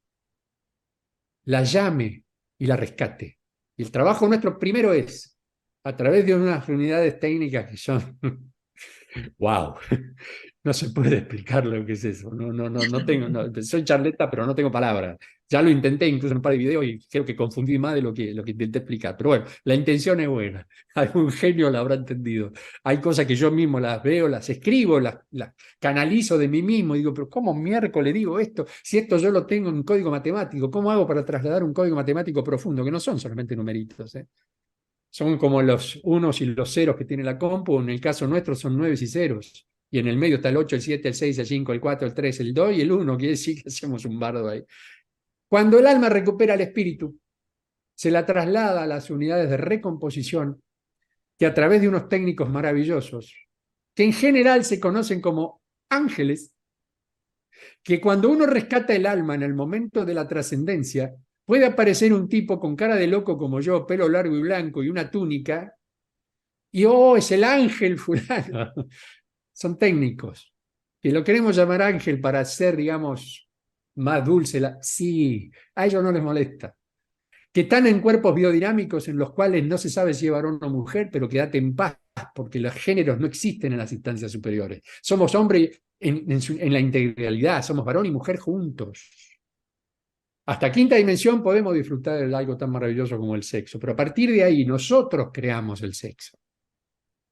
la llame y la rescate. Y el trabajo nuestro primero es, a través de unas unidades técnicas que son, wow, no se puede explicar lo que es eso. No tengo, soy charleta, pero no tengo palabras. Ya lo intenté incluso en un par de videos y creo que confundí más de lo que intenté explicar. Pero bueno, la intención es buena. Algún genio la habrá entendido. Hay cosas que yo mismo las veo, las escribo, las canalizo de mí mismo. Y digo, pero ¿cómo miércoles digo esto? Si esto yo lo tengo en código matemático, ¿cómo hago para trasladar un código matemático profundo? Que no son solamente numeritos, ¿eh? Son como los unos y los ceros que tiene la compu. En el caso nuestro son nueves y ceros. Y en el medio está el 8, el 7, el 6, el 5, el 4, el 3, el 2 y el 1. Quiere decir que hacemos un bardo ahí. Cuando el alma recupera el espíritu, se la traslada a las unidades de recomposición, que a través de unos técnicos maravillosos, que en general se conocen como ángeles, que cuando uno rescata el alma en el momento de la trascendencia, puede aparecer un tipo con cara de loco como yo, pelo largo y blanco y una túnica, y oh, es el ángel fulano. Son técnicos, que lo queremos llamar ángel para ser, digamos, más dulce. Sí, a ellos no les molesta. Que están en cuerpos biodinámicos en los cuales no se sabe si es varón o mujer, pero quédate en paz, porque los géneros no existen en las instancias superiores. Somos hombre en la integralidad, somos varón y mujer juntos. Hasta quinta dimensión podemos disfrutar de algo tan maravilloso como el sexo, pero a partir de ahí nosotros creamos el sexo.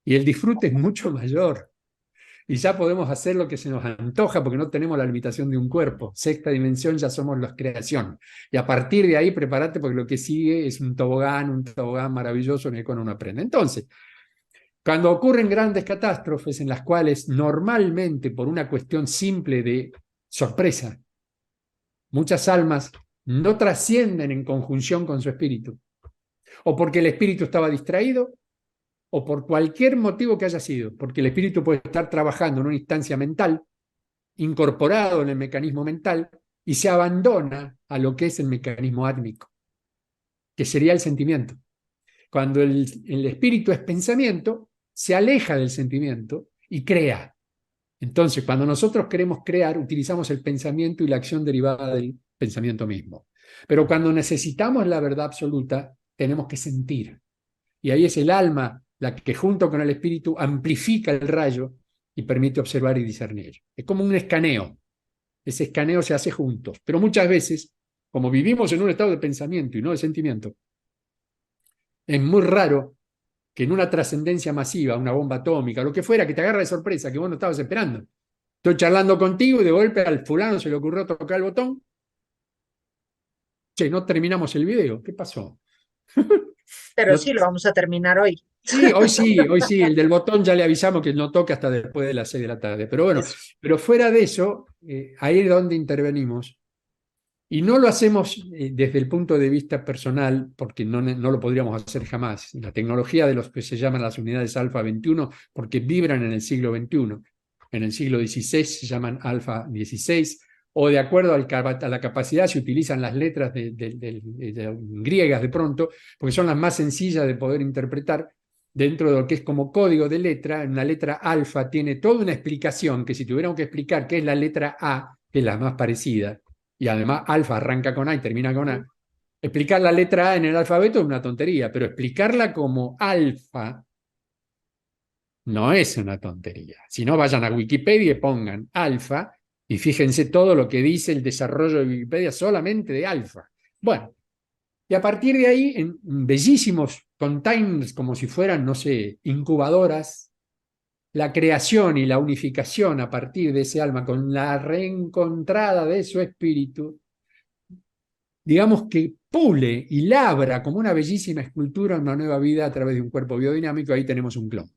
Y el disfrute es mucho mayor. Y ya podemos hacer lo que se nos antoja porque no tenemos la limitación de un cuerpo. Sexta dimensión ya somos la creación. Y a partir de ahí prepárate porque lo que sigue es un tobogán maravilloso en el cual uno aprende. Entonces, cuando ocurren grandes catástrofes en las cuales normalmente por una cuestión simple de sorpresa, muchas almas no trascienden en conjunción con su espíritu, o porque el espíritu estaba distraído, o por cualquier motivo que haya sido, porque el espíritu puede estar trabajando en una instancia mental, incorporado en el mecanismo mental, y se abandona a lo que es el mecanismo átmico, que sería el sentimiento. Cuando el espíritu es pensamiento, se aleja del sentimiento y crea. Entonces, cuando nosotros queremos crear, utilizamos el pensamiento y la acción derivada del pensamiento mismo. Pero cuando necesitamos la verdad absoluta, tenemos que sentir. Y ahí es el alma la que junto con el espíritu amplifica el rayo y permite observar y discernir. Es como un escaneo. Ese escaneo se hace juntos, pero muchas veces, como vivimos en un estado de pensamiento y no de sentimiento, es muy raro que en una trascendencia masiva, una bomba atómica, lo que fuera, que te agarra de sorpresa, que vos no estabas esperando. Estoy charlando contigo y de golpe al fulano se le ocurrió tocar el botón. Che, no terminamos el video. ¿Qué pasó? Pero No, sí, lo vamos a terminar hoy. hoy sí, el del botón ya le avisamos que no toca hasta después de las 6 de la tarde. Pero bueno, Eso. pero fuera de eso, ahí es donde intervenimos. Y no lo hacemos desde el punto de vista personal, porque no lo podríamos hacer jamás. La tecnología de los que se llaman las unidades alfa 21, porque vibran en el siglo XXI. En el siglo XVI se llaman alfa 16, o de acuerdo a la capacidad se utilizan las letras griegas de pronto, porque son las más sencillas de poder interpretar dentro de lo que es como código de letra. Una letra alfa tiene toda una explicación que si tuviéramos que explicar qué es la letra A, que es la más parecida, y además alfa arranca con A y termina con A, explicar la letra A en el alfabeto es una tontería, pero explicarla como alfa no es una tontería. Si no, vayan a Wikipedia y pongan alfa y fíjense todo lo que dice el desarrollo de Wikipedia solamente de alfa. Bueno, y a partir de ahí, en bellísimos containers, como si fueran, no sé, incubadoras, la creación y la unificación a partir de ese alma con la reencontrada de su espíritu, digamos que pule y labra como una bellísima escultura una nueva vida a través de un cuerpo biodinámico. Ahí tenemos un clon.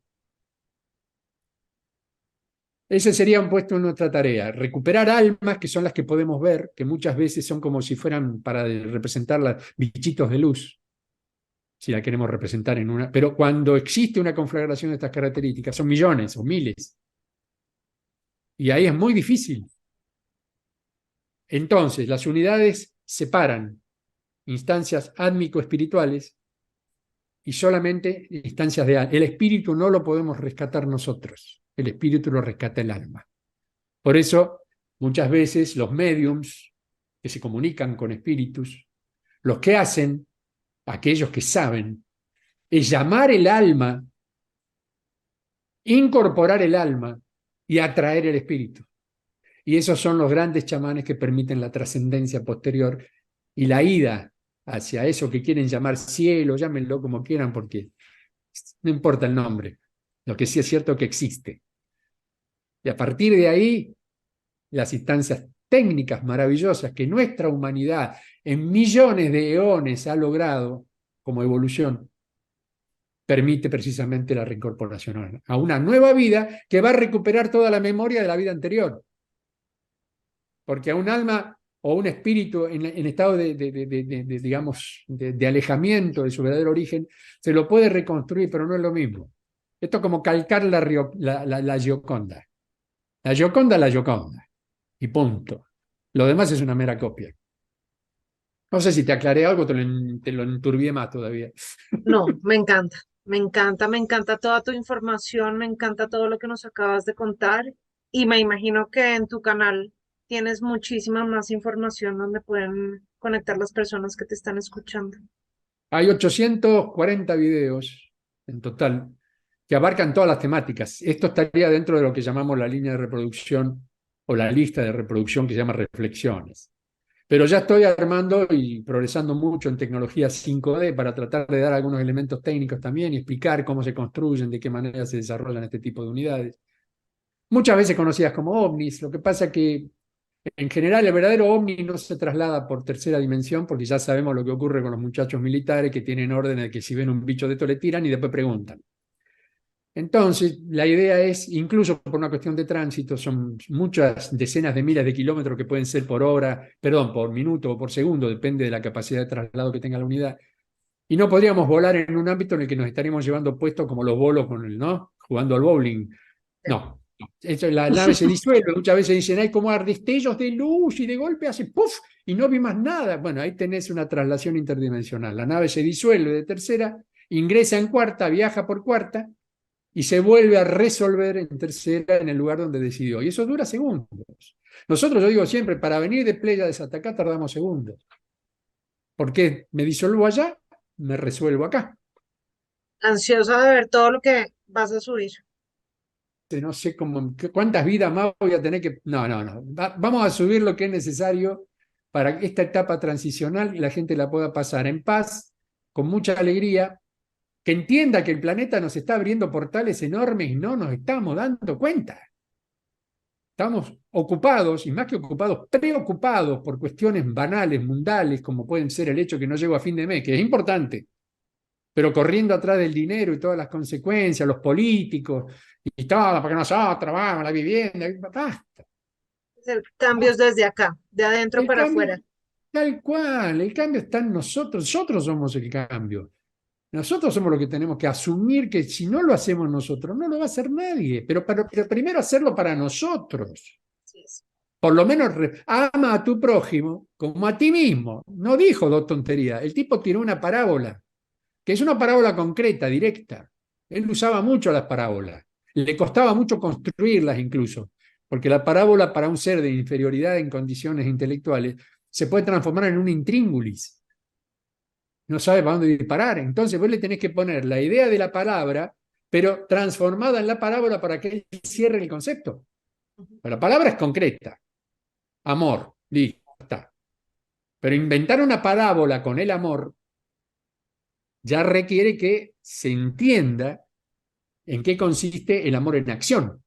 Ese sería un puesto en nuestra tarea, recuperar almas que son las que podemos ver, que muchas veces son como si fueran para representar las bichitos de luz, si la queremos representar en una. Pero cuando existe una conflagración de estas características, son millones o miles, y ahí es muy difícil. Entonces, las unidades separan instancias átmico-espirituales y solamente instancias de alma. El espíritu no lo podemos rescatar nosotros, el espíritu lo rescata el alma. Por eso, muchas veces los médiums que se comunican con espíritus, los que hacen, aquellos que saben, es llamar el alma, incorporar el alma y atraer el espíritu. Y esos son los grandes chamanes que permiten la trascendencia posterior y la ida hacia eso que quieren llamar cielo, llámenlo como quieran, porque no importa el nombre. Lo que sí es cierto es que existe. Y a partir de ahí, las instancias técnicas maravillosas que nuestra humanidad en millones de eones ha logrado como evolución, permite precisamente la reincorporación a una nueva vida que va a recuperar toda la memoria de la vida anterior. Porque a un alma o un espíritu en estado digamos, de alejamiento de su verdadero origen, se lo puede reconstruir, pero no es lo mismo. Esto es como calcar la Gioconda. La Gioconda es la Gioconda. Y punto. Lo demás es una mera copia. No sé si te aclaré algo, te lo enturbié más todavía. No, me encanta, me encanta, me encanta toda tu información, me encanta todo lo que nos acabas de contar y me imagino que en tu canal tienes muchísima más información donde pueden conectar las personas que te están escuchando. Hay 840 videos en total que abarcan todas las temáticas. Esto estaría dentro de lo que llamamos la línea de reproducción o la lista de reproducción que se llama reflexiones. Pero ya estoy armando y progresando mucho en tecnología 5D para tratar de dar algunos elementos técnicos también y explicar cómo se construyen, de qué manera se desarrollan este tipo de unidades. Muchas veces conocidas como ovnis. Lo que pasa es que en general el verdadero ovni no se traslada por tercera dimensión, porque ya sabemos lo que ocurre con los muchachos militares que tienen órdenes de que si ven un bicho de esto le tiran y después preguntan. Entonces, la idea es, incluso por una cuestión de tránsito, son muchas decenas de miles de kilómetros que pueden ser por hora, perdón, por minuto o por segundo, depende de la capacidad de traslado que tenga la unidad. Y no podríamos volar en un ámbito en el que nos estaríamos llevando puestos como los bolos con el, ¿no? Jugando al bowling. No. La nave se disuelve, muchas veces dicen, hay como destellos de luz y de golpe hace ¡puf! Y no vi más nada. Bueno, ahí tenés una traslación interdimensional. La nave se disuelve de tercera, ingresa en cuarta, viaja por cuarta, y se vuelve a resolver en tercera en el lugar donde decidió. Y eso dura segundos. Nosotros, yo digo siempre, para venir de Pléyades hasta acá tardamos segundos. ¿Por qué me disuelvo allá? Me resuelvo acá. Ansiosa de ver todo lo que vas a subir. No sé cuántas vidas más voy a tener que... No, no, no. Vamos a subir lo que es necesario para que esta etapa transicional la gente la pueda pasar en paz, con mucha alegría, que entienda que el planeta nos está abriendo portales enormes y no nos estamos dando cuenta. Estamos ocupados, y más que ocupados, preocupados por cuestiones banales, mundales, como pueden ser el hecho que no llego a fin de mes, que es importante, pero corriendo atrás del dinero y todas las consecuencias, los políticos, y todo, porque nosotros vamos, la vivienda, basta, Hacer cambios basta. desde acá, de adentro El para cambio, afuera. tal cual, el cambio está en nosotros somos el cambio. Nosotros somos los que tenemos que asumir que si no lo hacemos nosotros, no lo va a hacer nadie, pero primero hacerlo para nosotros. Así es. Por lo menos ama a tu prójimo como a ti mismo. No dijo dos tonterías. El tipo tiró una parábola, que es una parábola concreta, directa. Él usaba mucho las parábolas. Le costaba mucho construirlas incluso, porque la parábola para un ser de inferioridad en condiciones intelectuales se puede transformar en un intríngulis. No sabe para dónde disparar. Entonces vos le tenés que poner la idea de la palabra, pero transformada en la parábola para que él cierre el concepto. La palabra es concreta. Amor, listo, está. Pero inventar una parábola con el amor ya requiere que se entienda en qué consiste el amor en acción.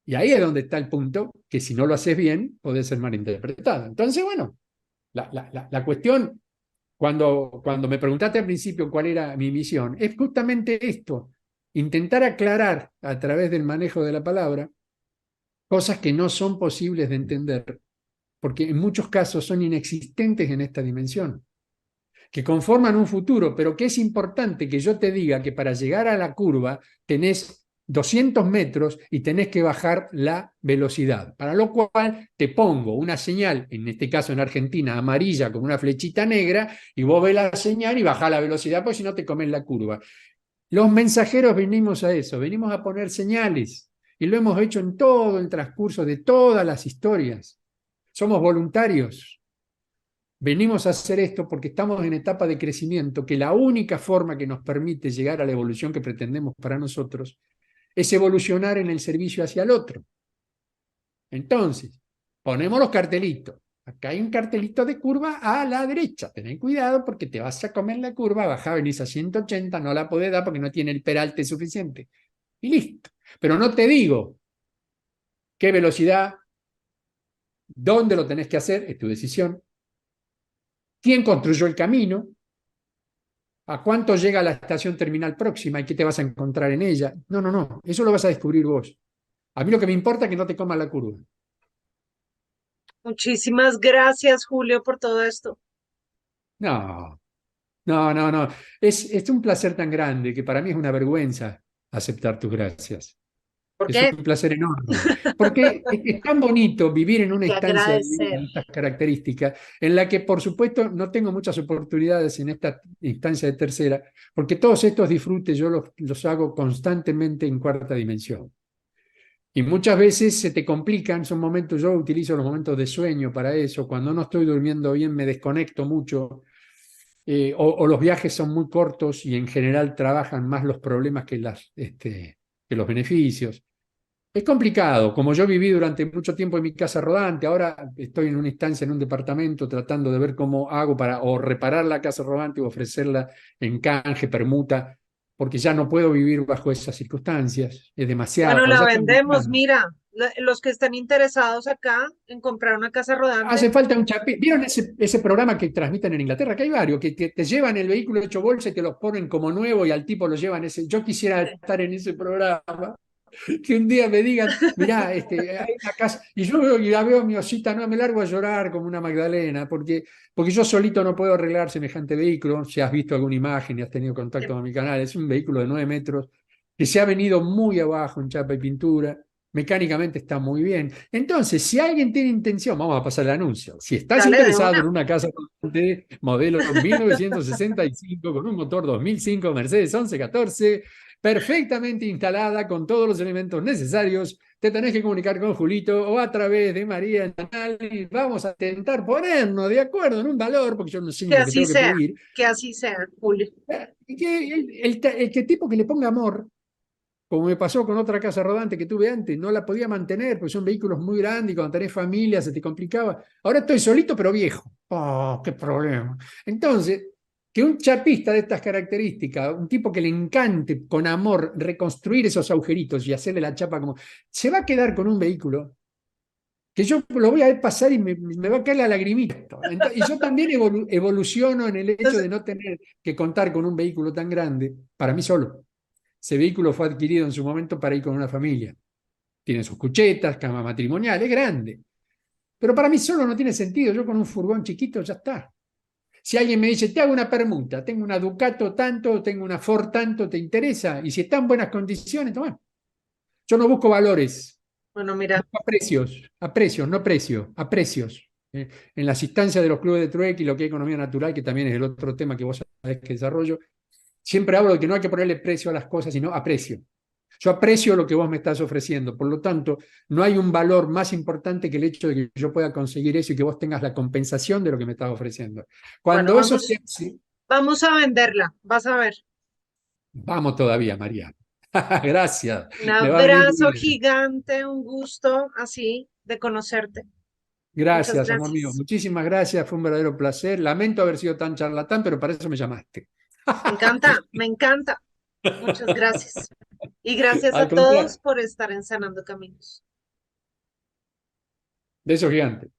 Y ahí es donde está el punto, que si no lo haces bien, puede ser malinterpretado. Entonces, bueno, la cuestión, cuando me preguntaste al principio cuál era mi misión, es justamente esto, intentar aclarar a través del manejo de la palabra cosas que no son posibles de entender, porque en muchos casos son inexistentes en esta dimensión, que conforman un futuro, pero que es importante que yo te diga que para llegar a la curva tenés 200 metros y tenés que bajar la velocidad, para lo cual te pongo una señal, en este caso en Argentina, amarilla con una flechita negra, y vos ves la señal y bajás la velocidad, porque si no te comes la curva. Los mensajeros venimos a eso, venimos a poner señales, y lo hemos hecho en todo el transcurso de todas las historias. Somos voluntarios. Venimos a hacer esto porque estamos en etapa de crecimiento, que la única forma que nos permite llegar a la evolución que pretendemos para nosotros es evolucionar en el servicio hacia el otro. Entonces, ponemos los cartelitos. Acá hay un cartelito de curva a la derecha. Ten cuidado porque te vas a comer la curva, baja, venís a 180, no la podés dar porque no tiene el peralte suficiente. Y listo. Pero no te digo qué velocidad, dónde lo tenés que hacer, es tu decisión. ¿Quién construyó el camino? ¿A cuánto llega la estación terminal próxima y qué te vas a encontrar en ella? No, no, no. Eso lo vas a descubrir vos. A mí lo que me importa es que no te comas la curva. Muchísimas gracias, Julio, por todo esto. No, no, no, no. Es un placer tan grande que para mí es una vergüenza aceptar tus gracias. ¿Por Es qué? un placer enorme. Porque es tan bonito vivir en una Y instancia de vida agradecer. de estas características, en la que, por supuesto, no tengo muchas oportunidades en esta instancia de tercera, porque todos estos disfrutes yo los hago constantemente en cuarta dimensión. Y muchas veces se te complican, son momentos, yo utilizo los momentos de sueño para eso, cuando no estoy durmiendo bien me desconecto mucho, o los viajes son muy cortos y en general trabajan más los problemas que los beneficios. Es complicado, como yo viví durante mucho tiempo en mi casa rodante, ahora estoy en una instancia en un departamento tratando de ver cómo hago para o reparar la casa rodante o ofrecerla en canje, permuta, porque ya no puedo vivir bajo esas circunstancias, es Bueno, demasiado, la ya están vendemos, buscando. mira, los que están interesados acá en comprar una casa rodante, Hace falta un chapín. ¿Vieron ese programa que transmiten en Inglaterra? Que hay varios, que te llevan el vehículo hecho bolsa y te lo ponen como nuevo y al tipo lo llevan ese. Yo quisiera estar en ese programa. Que un día me digan, mirá, hay una casa, y yo la veo mi osita, no, me largo a llorar como una Magdalena, porque yo solito no puedo arreglar semejante vehículo. Si has visto alguna imagen y has tenido contacto con mi canal, es un vehículo de 9 metros que se ha venido muy abajo en chapa y pintura, mecánicamente está muy bien. Entonces, si alguien tiene intención, vamos a pasar el anuncio. Si estás dale de interesado una. en una casa de modelo 1965 con un motor 2005 Mercedes 1114, perfectamente instalada con todos los elementos necesarios, te tenés que comunicar con Julito o a través de María Nanali, vamos a intentar ponernos de acuerdo en un valor, porque yo no sé ni lo que tengo que pedir. Que así sea, Julio. Y que el tipo que le ponga amor, como me pasó con otra casa rodante que tuve antes, no la podía mantener, porque son vehículos muy grandes y cuando tenés familia se te complicaba. Ahora estoy solito pero viejo. ¡Oh, qué problema! Entonces, que un chapista de estas características, un tipo que le encante con amor reconstruir esos agujeritos y hacerle la chapa como, se va a quedar con un vehículo que yo lo voy a ver pasar y me va a caer la lagrimita. Entonces, y yo también evoluciono en el hecho Entonces, de no tener que contar con un vehículo tan grande para mí solo. Ese vehículo fue adquirido en su momento para ir con una familia. Tiene sus cuchetas, cama matrimonial, es grande. Pero para mí solo no tiene sentido. Yo con un furgón chiquito ya está. Si alguien me dice, te hago una permuta, tengo una Ducato tanto, tengo una Ford tanto, ¿te interesa? Y si está en buenas condiciones, toma. Yo no busco valores, bueno, mira, busco a precios, no precio, a precios. En las instancias de los clubes de trueque y lo que es economía natural, que también es el otro tema que vos sabés que desarrollo, siempre hablo de que no hay que ponerle precio a las cosas, sino a precio. Yo aprecio lo que vos me estás ofreciendo, por lo tanto, no hay un valor más importante que el hecho de que yo pueda conseguir eso y que vos tengas la compensación de lo que me estás ofreciendo. bueno, Cuando eso se hace, vamos a venderla, vas a ver. vamos todavía, María. Gracias, Un me va a venir muy abrazo bien. gigante, un gusto así de conocerte. Muchas Gracias, amor mío. gracias. Muchísimas gracias, fue un verdadero placer. Lamento haber sido tan charlatán, pero para eso me llamaste. Me encanta, me encanta. Muchas gracias. Y gracias a Al contrario, todos por estar en Sanando Caminos. beso gigante.